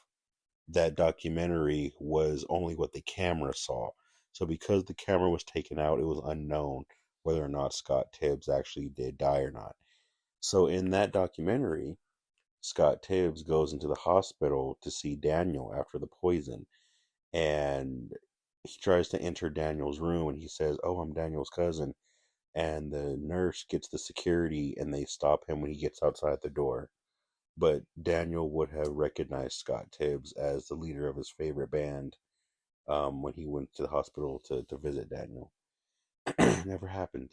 that documentary was only what the camera saw. So because the camera was taken out, it was unknown whether or not Scott Tibbs actually did die or not. So in that documentary, Scott Tibbs goes into the hospital to see Daniel after the poison, and he tries to enter Daniel's room, and he says, "Oh, I'm Daniel's cousin." And the nurse gets the security, and they stop him when he gets outside the door. But Daniel would have recognized Scott Tibbs as the leader of his favorite band, when he went to the hospital to visit Daniel. Never happened.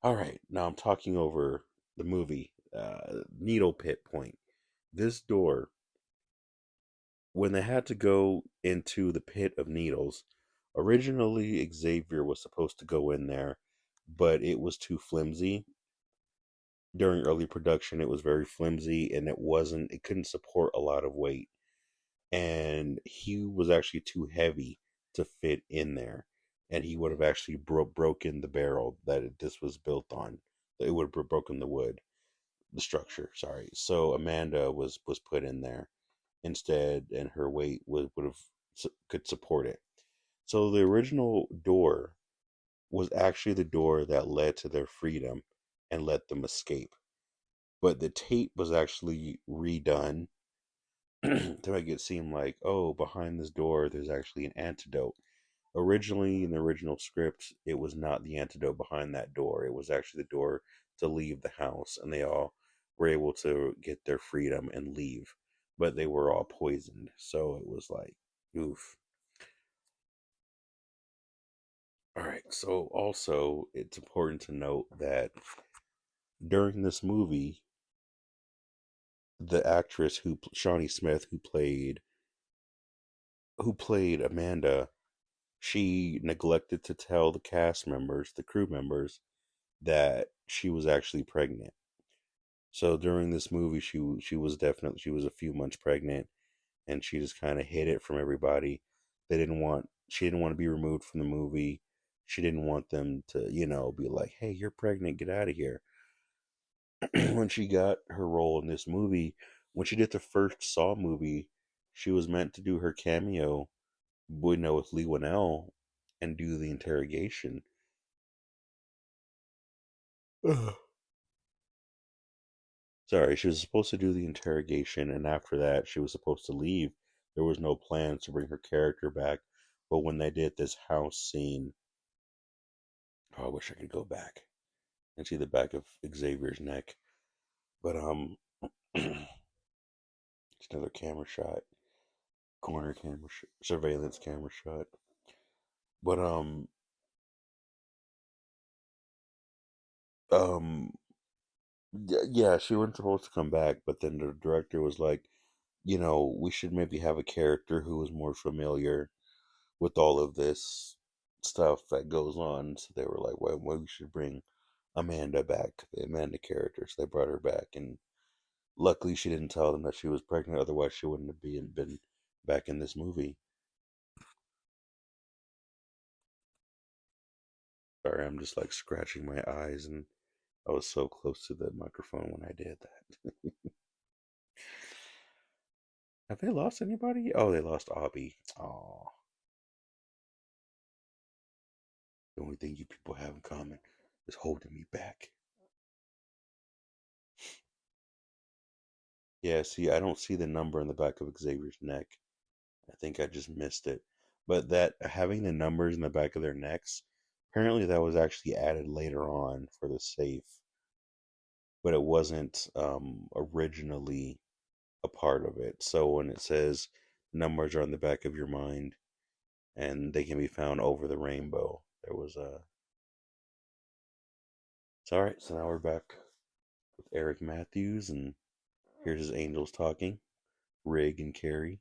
All right, now I'm talking over the movie, Needle Pit Point. This door, when they had to go into the pit of needles, originally Xavier was supposed to go in there, but it was too flimsy. During early production, it was very flimsy, and it couldn't support a lot of weight. And he was actually too heavy to fit in there. And he would have actually broken the barrel that this was built on. It would have broken the wood, the structure, sorry. So Amanda was put in there instead, and her weight would have could support it. So the original door was actually the door that led to their freedom and let them escape. But the tape was actually redone to make it seem like, oh, behind this door there's actually an antidote. Originally, in the original script, it was not the antidote behind that door. It was actually the door to leave the house, and they all were able to get their freedom and leave. But they were all poisoned, so it was like, oof. All right, so also it's important to note that during this movie, the actress Shawnee Smith, who played Amanda, she neglected to tell the cast members, the crew members, that she was actually pregnant. So during this movie, she was a few months pregnant, and she just kind of hid it from everybody. She didn't want to be removed from the movie. She didn't want them to, be like, "Hey, you're pregnant, get out of here." When she got her role in this movie, when she did the first Saw movie, she was meant to do her cameo, with Lee Winnell, and do the interrogation. Sorry, she was supposed to do the interrogation, and after that, she was supposed to leave. There was no plans to bring her character back. But when they did this house scene, oh, I wish I could go back. and see the back of Xavier's neck. But it's another camera shot, corner camera, surveillance camera shot. But um, yeah, she wasn't supposed to come back, but then the director was like, we should maybe have a character who is more familiar with all of this stuff that goes on. So they were like, well, we should bring Amanda back, the Amanda character. So they brought her back, and luckily she didn't tell them that she was pregnant. Otherwise, she wouldn't have been back in this movie. Sorry, I'm just like scratching my eyes, and I was so close to the microphone when I did that. Have they lost anybody? Oh, they lost Abby. Oh, the only thing you people have in common is holding me back. Yeah, see, I don't see the number in the back of Xavier's neck. I think I just missed it. But that having the numbers in the back of their necks, apparently that was actually added later on for the safe, but it wasn't originally a part of it. So when it says numbers are on the back of your mind and they can be found over the rainbow, there was a. It's all right. So now we're back with Eric Matthews, and here's his angels talking, Rig and Carrie.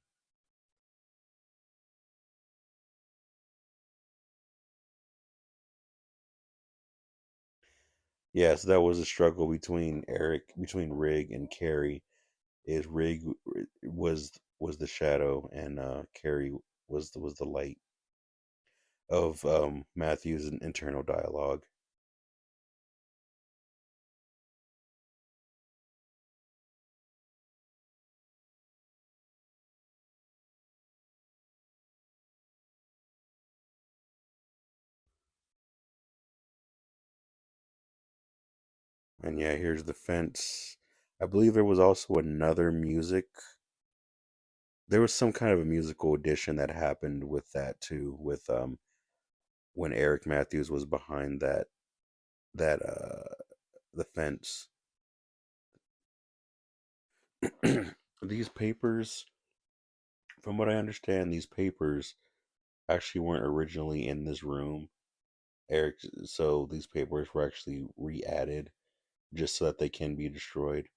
Yeah, so that was a struggle between Rig and Carrie. Is Rig was the shadow, and Carrie was the light of Matthew's internal dialogue. And yeah, here's the fence. I believe there was also another music. There was some kind of a musical addition that happened with that too, with when Eric Matthews was behind that the fence. These papers, from what I understand, these papers actually weren't originally in this room. Eric, so these papers were actually re-added just so that they can be destroyed.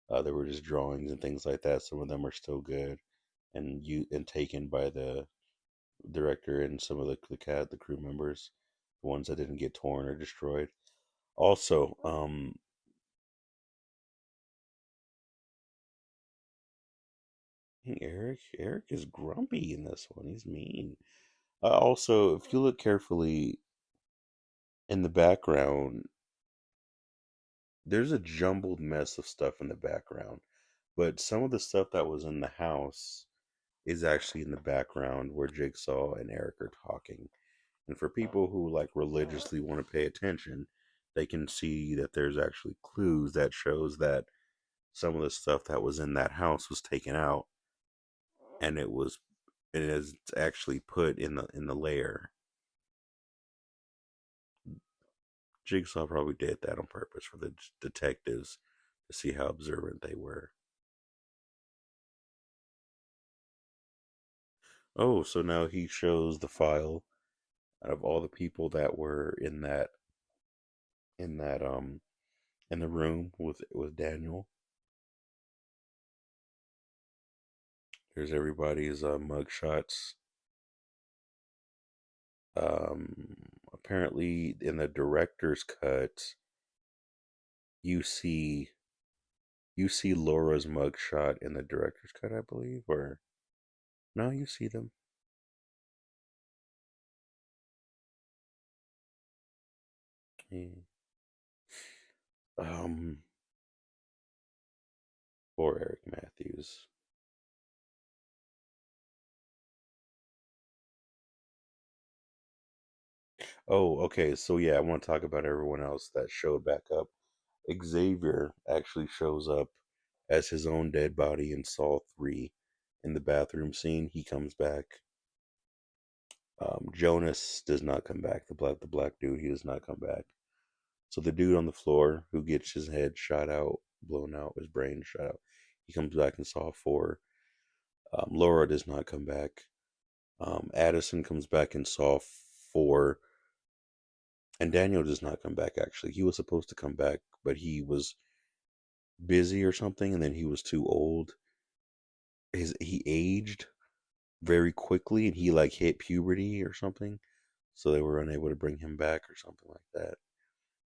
There were just drawings and things like that. Some of them are still good and taken by the director and some of the crew members, the ones that didn't get torn or destroyed. Also, Eric is grumpy in this one. He's mean. Also, if you look carefully in the background, there's a jumbled mess of stuff in the background, but some of the stuff that was in the house is actually in the background where Jigsaw and Eric are talking. And for people who like religiously want to pay attention, they can see that there's actually clues that shows that some of the stuff that was in that house was taken out, and it is actually put in the layer. Jigsaw probably did that on purpose for the detectives to see how observant they were. Oh, so now he shows the file out of all the people that were in that in the room with Daniel. Here's everybody's mug shots. Apparently, in the director's cut, you see you see Laura's mugshot in the director's cut, I believe, or no, you see them. Yeah. Um, for Eric Matthews. Oh, okay. So yeah, I want to talk about everyone else that showed back up. Xavier actually shows up as his own dead body in Saw 3 in the bathroom scene. He comes back. Jonas does not come back. The black dude, he does not come back. So the dude on the floor who gets his head shot out, blown out, his brain shot out, he comes back in Saw 4. Laura does not come back. Addison comes back in Saw 4. And Daniel does not come back, actually. He was supposed to come back, but he was busy or something, and then he was too old. He aged very quickly, and he like hit puberty or something, so they were unable to bring him back or something like that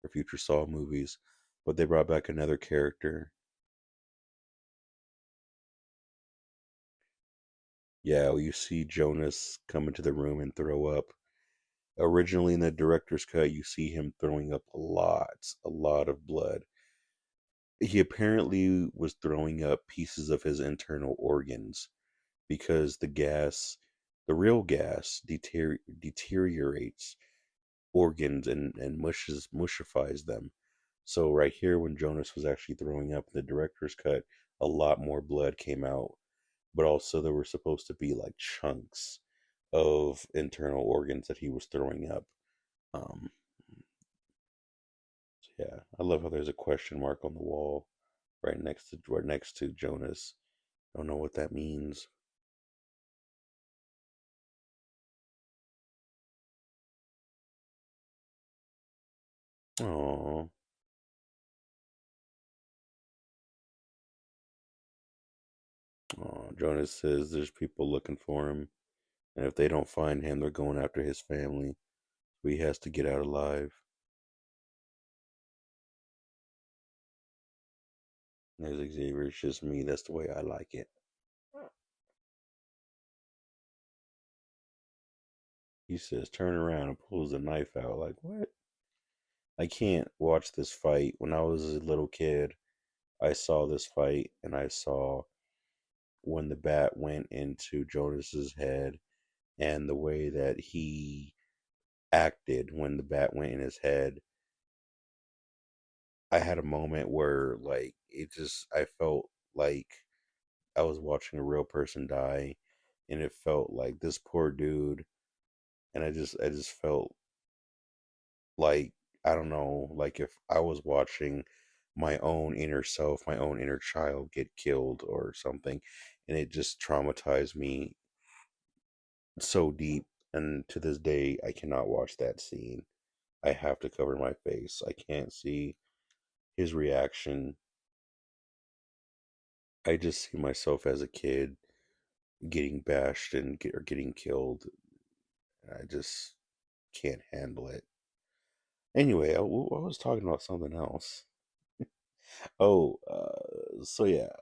for future Saw movies. But they brought back another character. Yeah, well, you see Jonas come into the room and throw up. Originally in the director's cut, you see him throwing up a lot of blood. He apparently was throwing up pieces of his internal organs because the real gas, deteriorates organs and mushifies them. So right here, when Jonas was actually throwing up in the director's cut, a lot more blood came out, but also there were supposed to be like chunks of internal organs that he was throwing up. Um, so yeah, I love how there's a question mark on the wall right next to Jonas. I don't know what that means. Oh, Jonas says there's people looking for him, and if they don't find him, they're going after his family. So he has to get out alive. There's Xavier. It's just me. That's the way I like it. He says, "Turn around," and pulls the knife out. Like what? I can't watch this fight. When I was a little kid, I saw this fight, and I saw when the bat went into Jonas's head, and the way that he acted when the bat went in his head. I had a moment where like I felt like I was watching a real person die, and it felt like this poor dude, and I just felt like, I don't know, like if I was watching my own inner self, my own inner child get killed or something, and it just traumatized me so deep. And to this day, I cannot watch that scene. I have to cover my face. I can't see his reaction. I just see myself as a kid getting bashed or getting killed. I just can't handle it. Anyway, I was talking about something else. Oh, so yeah,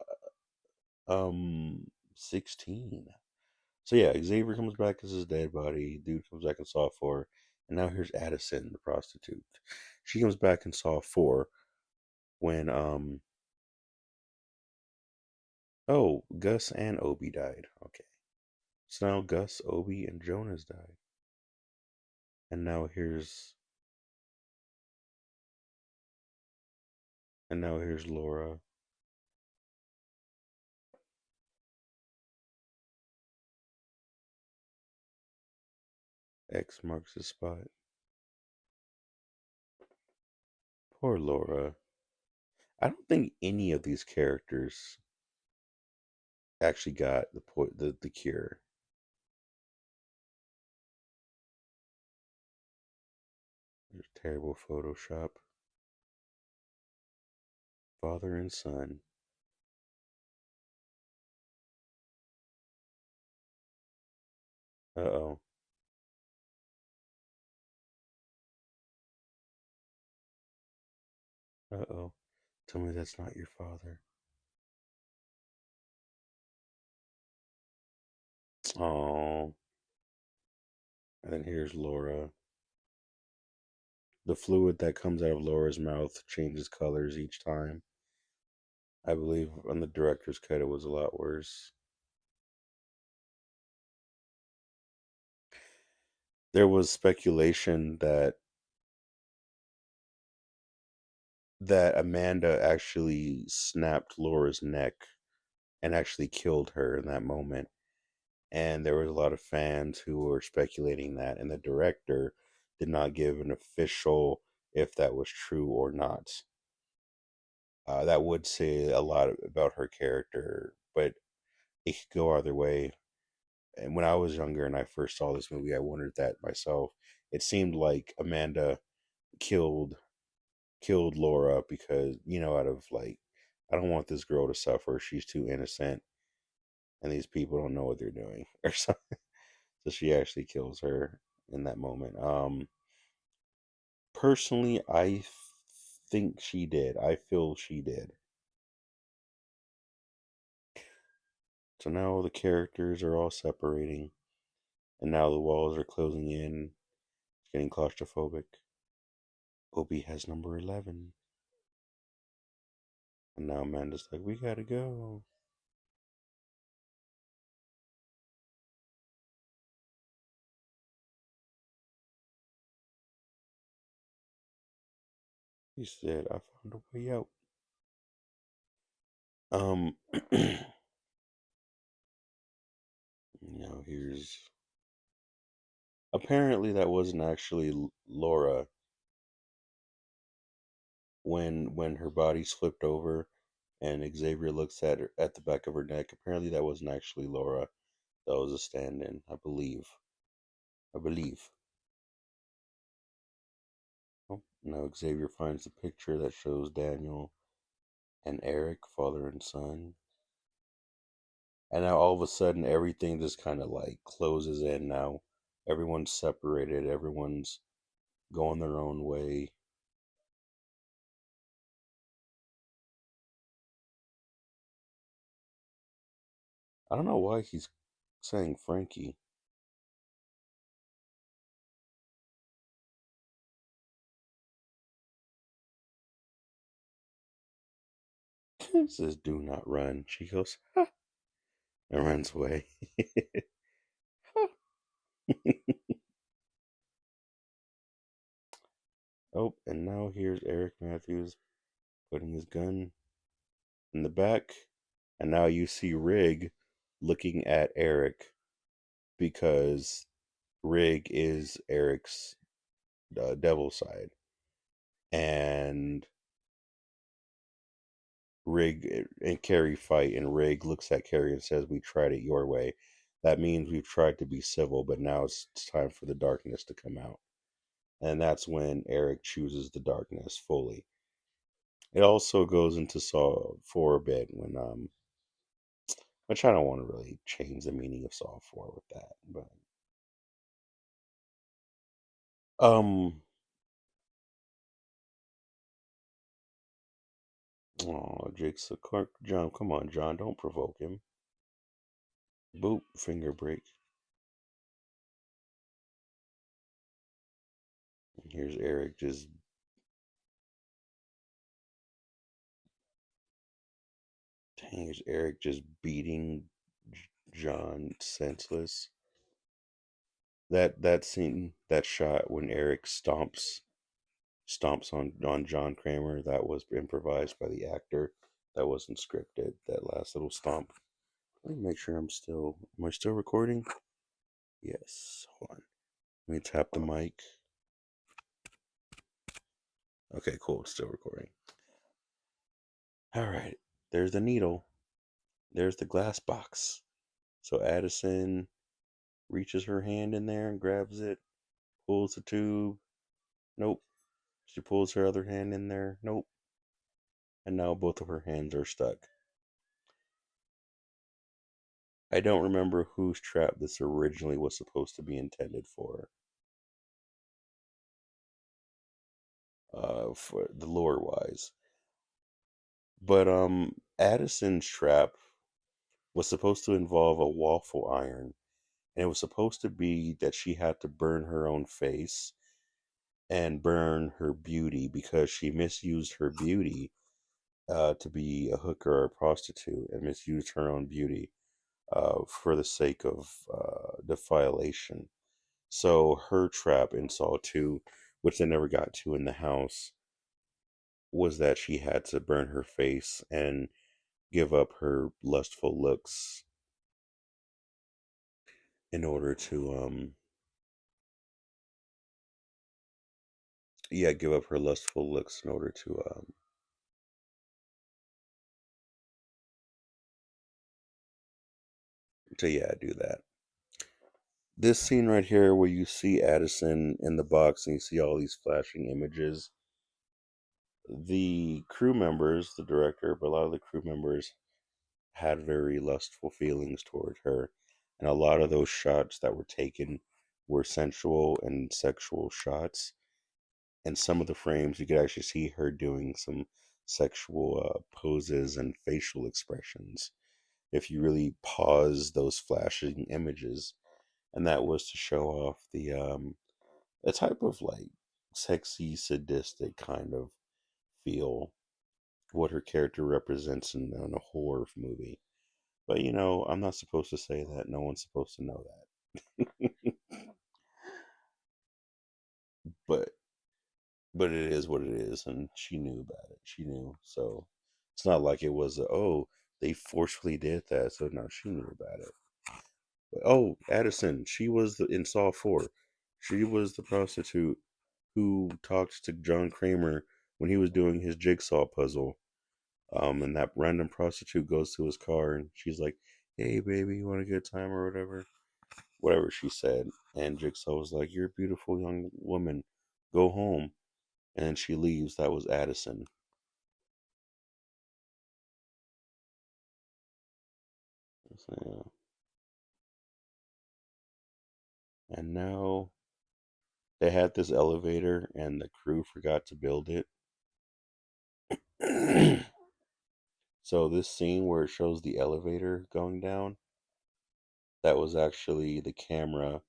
16. So yeah, Xavier comes back as his dead body. Dude comes back in Saw 4, and now here's Addison, the prostitute. She comes back in Saw 4 when oh, Gus and Obi died. Okay, so now Gus, Obi, and Jonas died, and now here's Laura. X marks the spot. Poor Laura. I don't think any of these characters actually got the cure. There's terrible Photoshop. Father and son. Uh oh. Uh oh. Tell me that's not your father. Oh. And then here's Laura. The fluid that comes out of Laura's mouth changes colors each time. I believe on the director's cut it was a lot worse. There was speculation that Amanda actually snapped Laura's neck and actually killed her in that moment. And there was a lot of fans who were speculating that, and the director did not give an official if that was true or not. That would say a lot about her character, but it could go either way. And when I was younger and I first saw this movie, I wondered that myself. It seemed like Amanda killed Laura because, out of like, I don't want this girl to suffer. She's too innocent, and these people don't know what they're doing, or something. So she actually kills her in that moment. Personally, think she did. I feel she did. So now the characters are all separating, and now the walls are closing in. It's getting claustrophobic. Opie has number 11. And now Amanda's like, we gotta go. He said, I found a way out. Um, here's. Apparently, that wasn't actually Laura when her body's flipped over and Xavier looks at her at the back of her neck. Apparently, that wasn't actually Laura. That was a stand-in, I believe. I believe. Oh, now Xavier finds the picture that shows Daniel and Eric, father and son. And now all of a sudden, everything just kind of like closes in now. Everyone's separated, everyone's going their own way. I don't know why he's saying Frankie. He says, do not run. She goes, ha, and runs away. Oh, and now here's Eric Matthews putting his gun in the back. And now you see Rig looking at Eric because Rig is Eric's devil side. And Rig and Carrie fight, and Rig looks at Carrie and says, we tried it your way. That means we've tried to be civil, but now it's time for the darkness to come out. And that's when Eric chooses the darkness fully. It also goes into Saw 4 a bit when which I don't want to really change the meaning of Saw 4 with that, but um oh, Jake's a cork. John, come on, John, don't provoke him. Boop, finger break. Here's Eric just here's Eric just beating John senseless. That scene, that shot when Eric stomps on John Kramer, that was improvised by the actor. That wasn't scripted. That last little stomp. Let me make sure am I still recording? Yes. Hold on. Let me tap the mic. Okay, cool. It's still recording. All right. There's the needle. There's the glass box. So Addison reaches her hand in there and grabs it, pulls the tube. Nope. She pulls her other hand in there. Nope. And now both of her hands are stuck. I don't remember whose trap this originally was supposed to be intended for the lore wise. But Addison's trap was supposed to involve a waffle iron, and it was supposed to be that she had to burn her own face and burn her beauty because she misused her beauty to be a hooker or a prostitute and misused her own beauty for the sake of defilation. So her trap in Saw 2, which they never got to in the house, was that she had to burn her face and give up her lustful looks in order to Yeah, give up her lustful looks in order to yeah, do that. This scene right here where you see Addison in the box and you see all these flashing images, the crew members, the director, but a lot of the crew members had very lustful feelings toward her. And a lot of those shots that were taken were sensual and sexual shots. And some of the frames, you could actually see her doing some sexual poses and facial expressions if you really pause those flashing images. And that was to show off the a type of like sexy, sadistic kind of feel what her character represents in a horror movie. But I'm not supposed to say that. No one's supposed to know that. but it is what it is, and she knew about it. She knew, so it's not like it was oh they forcefully did that. So no, she knew about it. But oh, Addison, she was in Saw 4. She was the prostitute who talked to John Kramer when he was doing his jigsaw puzzle. And that random prostitute goes to his car and she's like, "Hey, baby, you want a good time or whatever?" Whatever she said. And Jigsaw was like, "You're a beautiful young woman. Go home." And then she leaves. That was Addison. So, and now they had this elevator and the crew forgot to build it. So this scene where it shows the elevator going down, that was actually the camera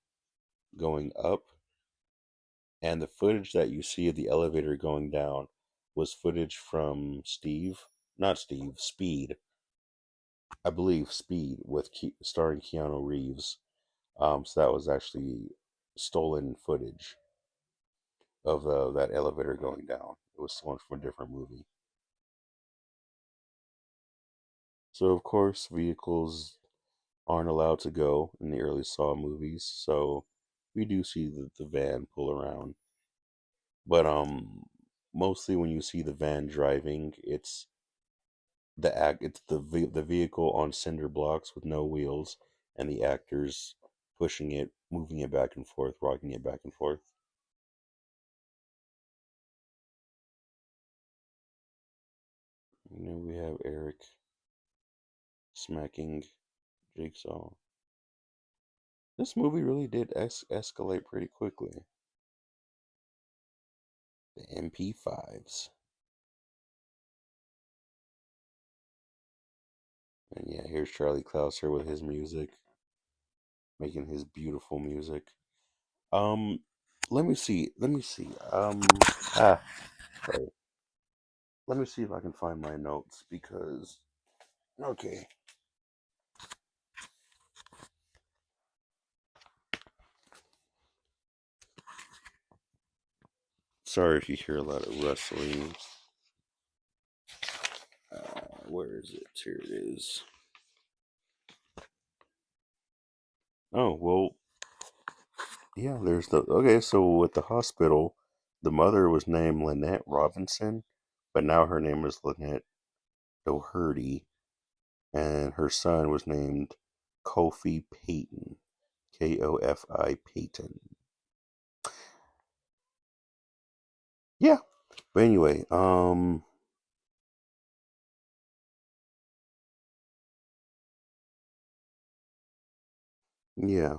going up, and the footage that you see of the elevator going down was footage from not Steve, Speed, I believe Speed with starring Keanu Reeves. So that was actually stolen footage of that elevator going down. It was stolen from a different movie. So of course, vehicles aren't allowed to go in the early Saw movies. So we do see the van pull around, but mostly when you see the van driving, it's the vehicle on cinder blocks with no wheels, and the actors pushing it, moving it back and forth, rocking it back and forth. And then we have Eric smacking Jigsaw. This movie really did escalate pretty quickly. The MP5s. And yeah, here's Charlie Clouser with his music, making his beautiful music. Um, let me see. Let me see. Ah, sorry. Let me see if I can find my notes because okay. Sorry if you hear a lot of rustling. Where is it? Here it is. Oh well, yeah. There's the okay. So with the hospital, the mother was named Lynette Robinson, but now her name is Lynette Doherty, and her son was named Kofi Payton, Kofi Payton. Yeah, but anyway, yeah.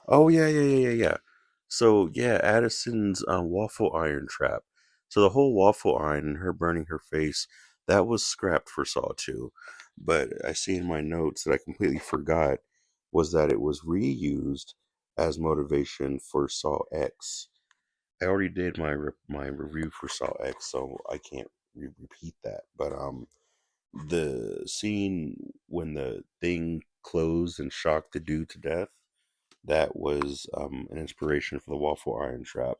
Oh yeah, yeah, yeah, yeah, yeah. So yeah, Addison's waffle iron trap. So the whole waffle iron and her burning her face, that was scrapped for Saw 2. But I see in my notes that I completely forgot was that it was reused as motivation for Saw X. I already did my review for Saw X, so I can't repeat that. But the scene when the thing closed and shocked the dude to death, that was an inspiration for the waffle iron trap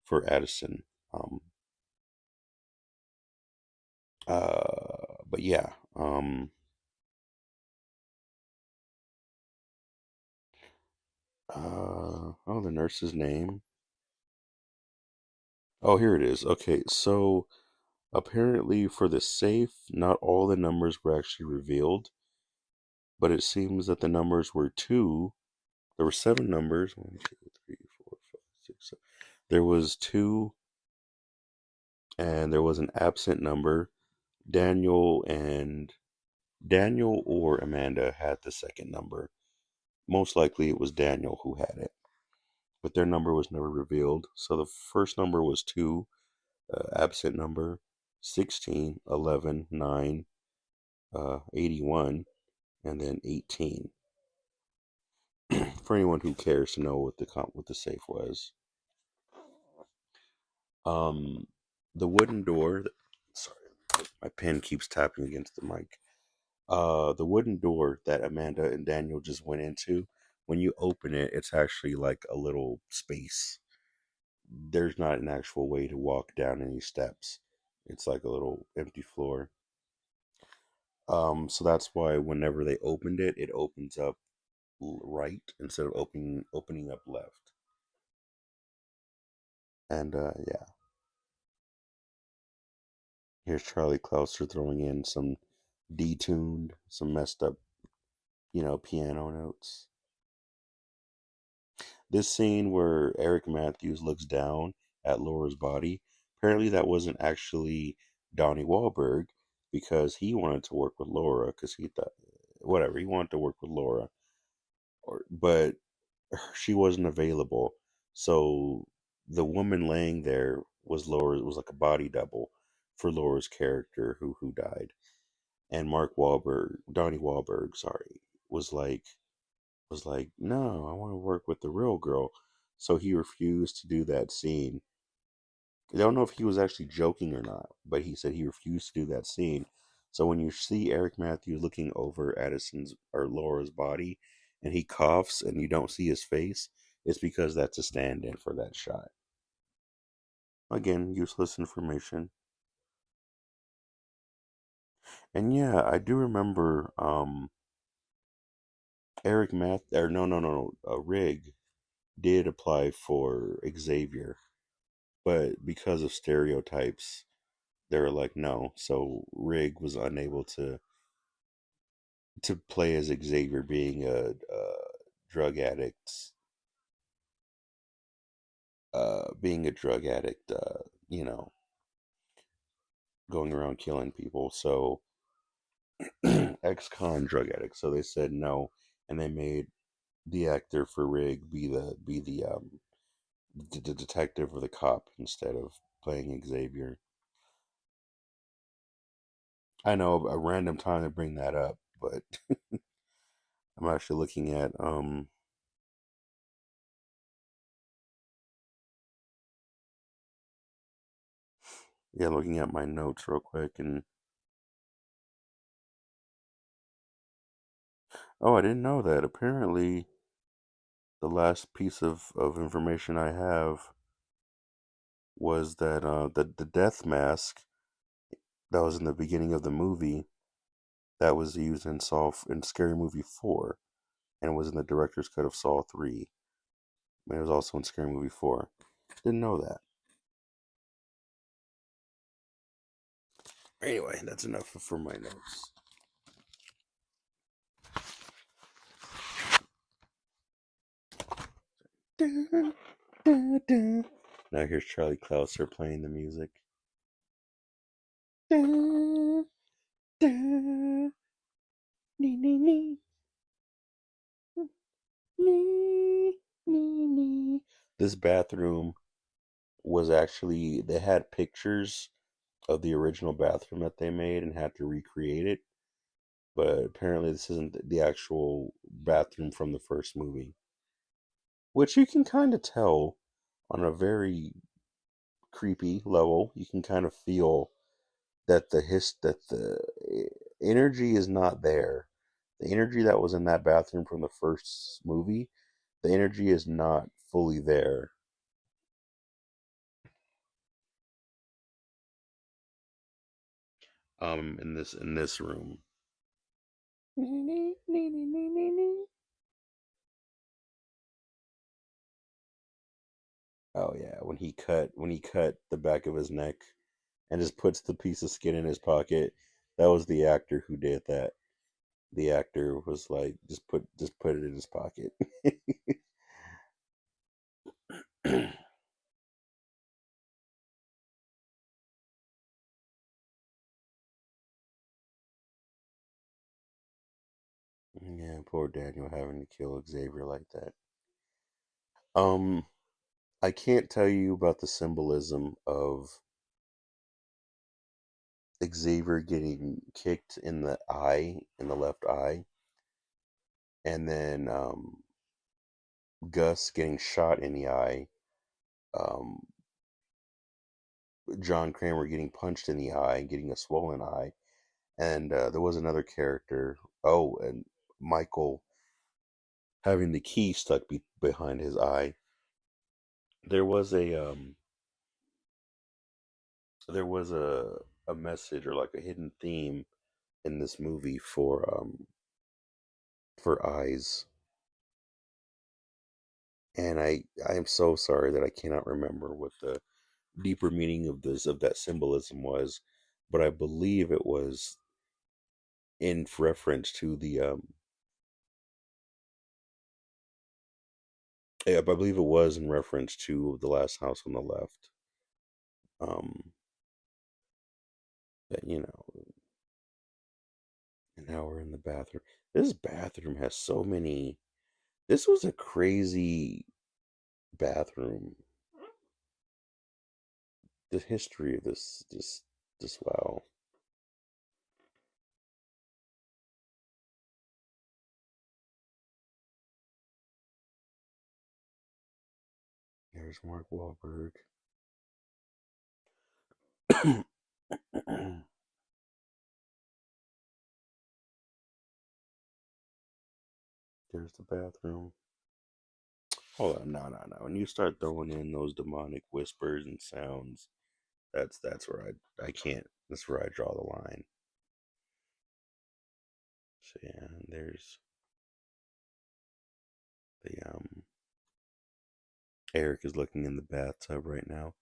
for Addison. Um, but yeah, oh, the nurse's name. Oh, here it is. Okay, so apparently for the safe, not all the numbers were actually revealed, but it seems that the numbers were two. There were seven numbers. One, two, three, four, five, six, seven. There was two, and there was an absent number. Daniel and Daniel or Amanda had the second number. Most likely it was Daniel who had it, but their number was never revealed. So the first number was two, absent number 16, 11, 9, 81, and then 18. For anyone who cares to know what the safe was. Um, the wooden door. Sorry, my pen keeps tapping against the mic. The wooden door that Amanda and Daniel just went into. When you open it, it's actually like a little space. There's not an actual way to walk down any steps. It's like a little empty floor. So that's why whenever they opened it, it opens up right instead of opening up left. And yeah, here's Charlie Clouser throwing in some detuned, some messed up, piano notes. This scene where Eric Matthews looks down at Laura's body, apparently that wasn't actually Donnie Wahlberg because he wanted to work with Laura because he thought, whatever, he wanted to work with Laura, but she wasn't available. So the woman laying there was like a body double for Laura's character who died. And Donnie Wahlberg, sorry, was like no, I want to work with the real girl. So he refused to do that scene. I don't know if he was actually joking or not, but he said he refused to do that scene. So when you see Eric Matthews looking over Addison's or Laura's body and he coughs and you don't see his face, it's because that's a stand in for that shot. Again, useless information. And yeah, I do remember Eric Math or no, Rig did apply for Xavier, but because of stereotypes, they were like no. So Rig was unable to play as Xavier being a drug addict, being a drug addict, going around killing people. So ex-con drug addict. So they said no, and they made the actor for Rig be the detective or the cop instead of playing Xavier. I know a random time to bring that up, but I'm actually looking at yeah, looking at my notes real quick and oh, I didn't know that. Apparently the last piece of information I have was that the death mask that was in the beginning of the movie that was used in Scary Movie 4 and was in the director's cut of Saw 3. And it was also in Scary Movie 4. Didn't know that. Anyway, that's enough for my notes. Dun, dun, dun. Now here's Charlie Clouser playing the music. Dun, dun, nee, nee, nee, nee, nee, nee. This bathroom was actually, they had pictures of the original bathroom that they made and had to recreate it. But apparently, this isn't the actual bathroom from the first movie, which you can kind of tell on a very creepy level. You can kind of feel that the energy is not there. The energy that was in that bathroom from the first movie, the energy is not fully there. In this room. Oh yeah, when he cut the back of his neck and just puts the piece of skin in his pocket. That was the actor who did that. The actor was like, just put it in his pocket. Yeah, poor Daniel having to kill Xavier like that. Um, I can't tell you about the symbolism of Xavier getting kicked in the eye, in the left eye, and then Gus getting shot in the eye, um, John Kramer getting punched in the eye, getting a swollen eye, and there was another character. Oh, and Michael having the key stuck behind his eye. There was a message or like a hidden theme in this movie for eyes, and I am so sorry that I cannot remember what the deeper meaning of that symbolism was, but I believe it was in reference to the yeah, I believe it was in reference to the last house on the left. Um, that and now we're in the bathroom. This bathroom has so many. This was a crazy bathroom. The history of this wow. There's Mark Wahlberg. There's the bathroom. Hold on, no, no, no. When you start throwing in those demonic whispers and sounds, that's where I can't. That's where I draw the line. So yeah, and there's the Eric is looking in the bathtub right now.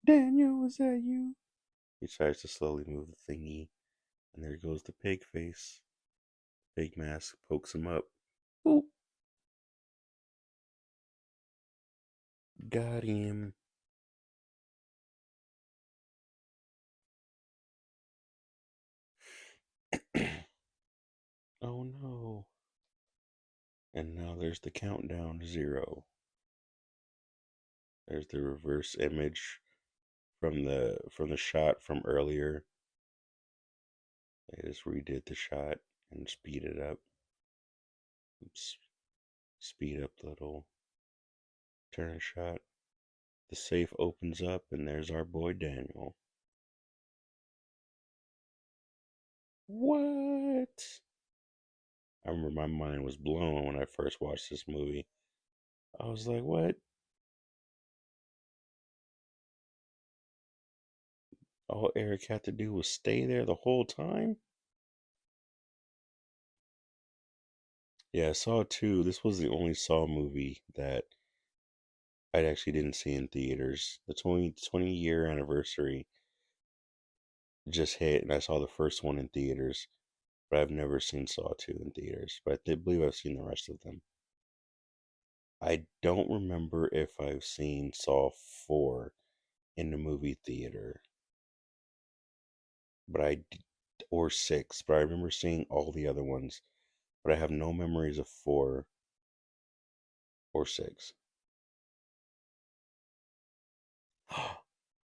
Daniel, is that you? He tries to slowly move the thingy, and there goes the pig face. Pig mask pokes him up. Boop, got him. Oh no. And now there's the countdown to 0. There's the reverse image from the shot from earlier. They just redid the shot and speed it up. Oops. Speed up the little turn shot. The safe opens up and there's our boy Daniel. What? I remember my mind was blown when I first watched this movie. I was like, what? All Eric had to do was stay there the whole time? Yeah, Saw 2. This was the only Saw movie that I actually didn't see in theaters. The 20-year anniversary just hit, and I saw the first one in theaters, but I've never seen Saw 2 in theaters. But I believe I've seen the rest of them. I don't remember if I've seen Saw 4 in the movie theater, but or 6, but I remember seeing all the other ones, but I have no memories of 4 or 6.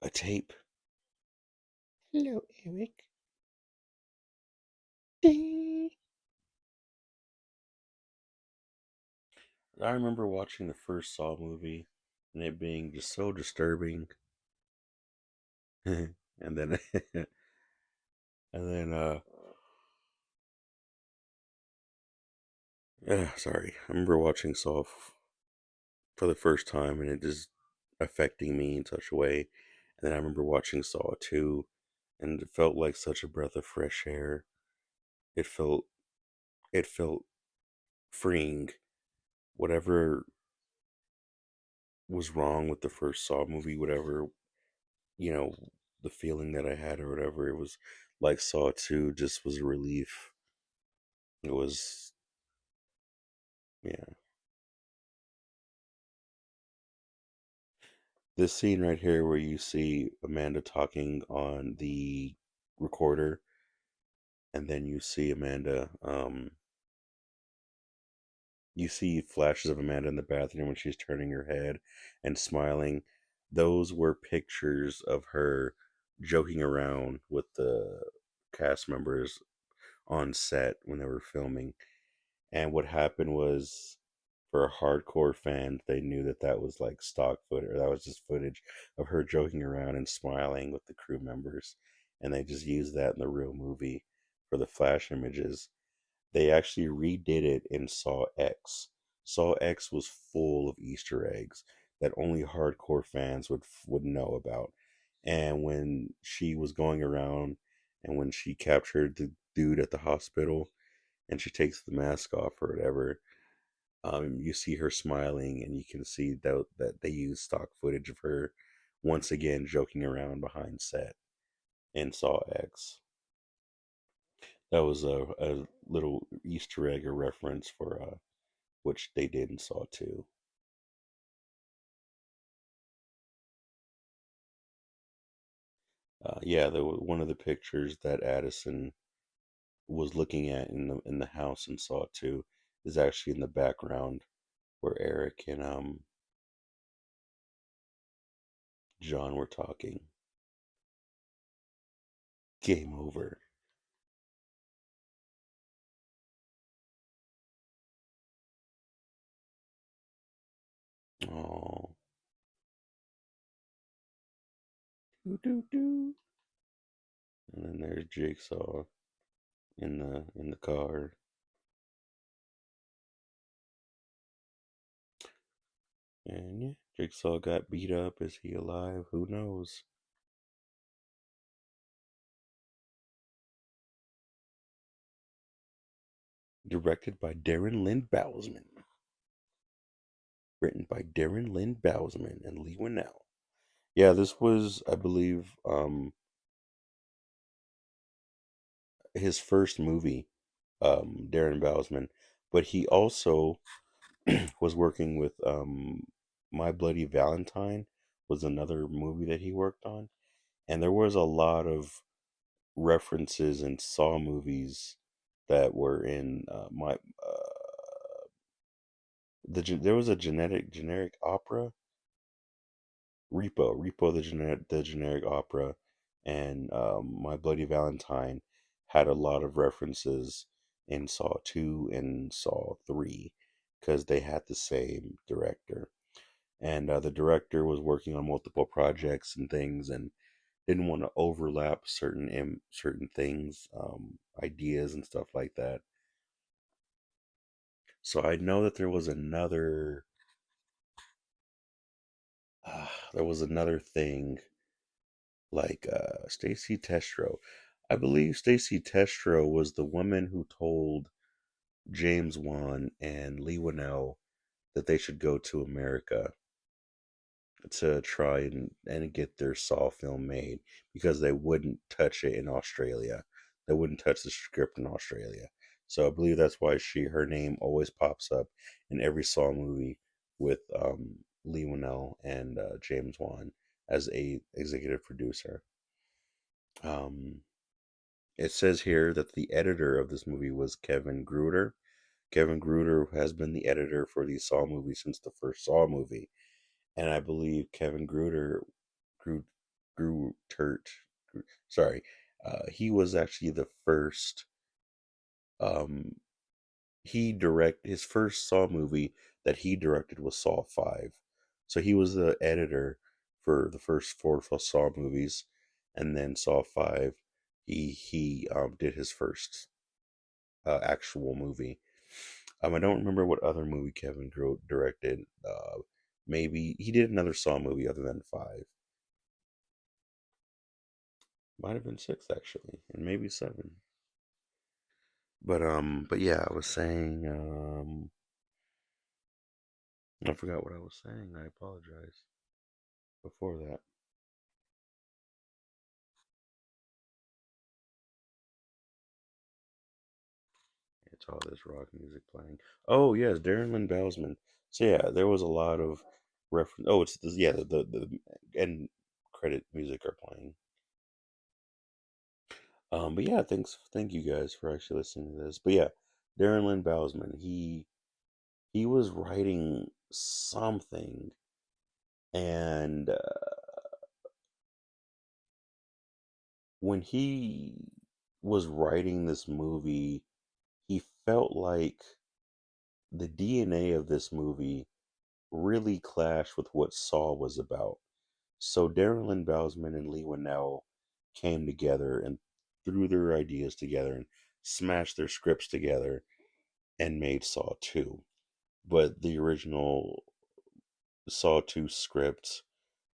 A tape. Hello, Eric. Ding. I remember watching the first Saw movie and it being just so disturbing. and then and then yeah, sorry. I remember watching Saw for the first time and it just affecting me in such a way. And then I remember watching Saw 2 and it felt like such a breath of fresh air. It felt it felt freeing. Whatever was wrong with the first Saw movie, whatever, you know, the feeling that I had or whatever, it was like Saw 2 just was a relief. It was, yeah. This scene right here where you see Amanda talking on the recorder, and then you see Amanda, you see flashes of Amanda in the bathroom when she's turning her head and smiling. Those were pictures of her joking around with the cast members on set when they were filming. And what happened was, for hardcore fans, they knew that that was like stock footage, or that was just footage of her joking around and smiling with the crew members. And they just used that in the real movie for the flash images. They actually redid it in Saw X. Saw X was full of Easter eggs that only hardcore fans would know about. And when she was going around, and when she captured the dude at the hospital, and she takes the mask off or whatever, you see her smiling, and you can see that they use stock footage of her once again joking around behind set in Saw X. That was a little Easter egg or reference for which they did in Saw 2. Yeah, one of the pictures that Addison was looking at in the house in Saw 2 is actually in the background where Eric and John were talking. Game over. Oh, doo doo doo. And then there's Jigsaw in the car. And yeah, Jigsaw got beat up. Is he alive? Who knows? Directed by Darren Lynn Bousman. Written by Darren Lynn Bousman and Lee Winnell. Yeah, this was, I believe, his first movie, Darren Bousman. But he also was working with My Bloody Valentine was another movie that he worked on, and there was a lot of references in Saw movies that were in my there was a generic opera, Repo the generic opera, and My Bloody Valentine had a lot of references in Saw 2 and Saw 3 because they had the same director. And the director was working on multiple projects and things, and didn't want to overlap certain things, ideas and stuff like that. So I know that there was another thing like Stacy Testro. I believe Stacy Testro was the woman who told James Wan and Lee Winnell that they should go to America to try and get their Saw film made because they wouldn't touch it in Australia. They wouldn't touch the script in Australia. So I believe that's why her name always pops up in every Saw movie with Lee Winnell and James Wan as a executive producer. Um, it says here that the editor of this movie was Kevin Gruder. Kevin Gruder has been the editor for these Saw movies since the first Saw movie, and I believe Kevin Gruder, Gru, Turt, sorry, he was actually the first. Um, he direct his first Saw movie that he directed was Saw 5, so he was the editor for the first four Saw movies, and then Saw 5, he did his first actual movie. I don't remember what other movie Kevin directed. Maybe he did another Saw movie other than 5. Might have been 6 actually, and maybe 7. But yeah, I was saying I forgot what I was saying. I apologize. Before that, it's all this rock music playing. Oh yes, Darren Lynn Bousman. So yeah, there was a lot of reference. Oh, it's yeah, the end credit music are playing. But yeah, thank you guys for actually listening to this. But yeah, Darren Lynn Bousman, he was writing something, and when he was writing this movie, he felt like the DNA of this movie really clashed with what Saw was about. So Darren Lynn Bousman and Lee Winnell came together and threw their ideas together and smashed their scripts together and made Saw 2. But the original Saw 2 script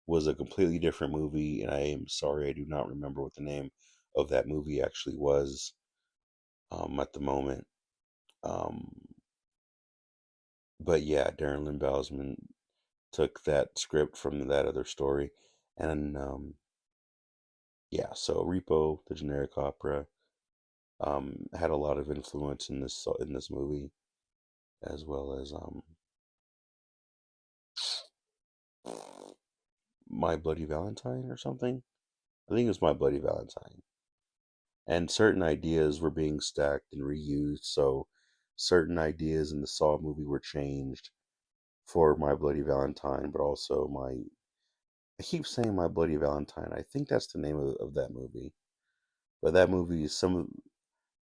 was a completely different movie, and I am sorry I do not remember what the name of that movie actually was at the moment. Um, but yeah, Darren Lynn Bousman took that script from that other story, and yeah, so Repo, the generic opera, had a lot of influence in this movie, as well as My Bloody Valentine or something. I think it was My Bloody Valentine. And certain ideas were being stacked and reused, so certain ideas in the Saw movie were changed for My Bloody Valentine, but also my I keep saying My Bloody Valentine. I think that's the name of that movie. But that movie, some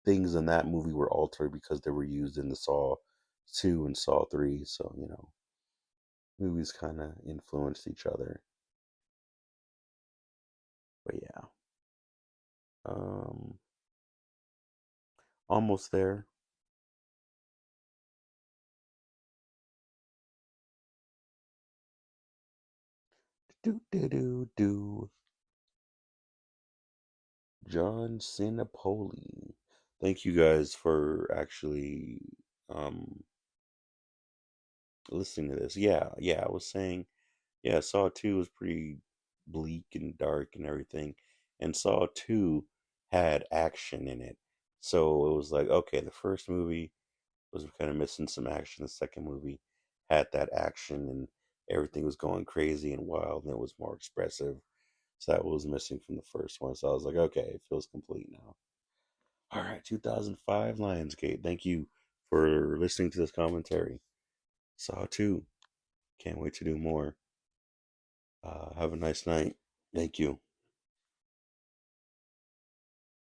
things in that movie were altered because they were used in the Saw 2 and Saw 3. So, movies kind of influenced each other. But yeah, um, almost there. Do, do, do, do. John Sinapoli. Thank you guys for actually um, listening to this. Yeah, I was saying, yeah, Saw 2 was pretty bleak and dark and everything. And Saw 2 had action in it. So it was like, okay, the first movie was kind of missing some action. The second movie had that action and everything was going crazy and wild and it was more expressive. So that was missing from the first one. So I was like, okay, it feels complete now. All right, 2005 Lionsgate. Thank you for listening to this commentary. Saw 2. Can't wait to do more. Have a nice night. Thank you.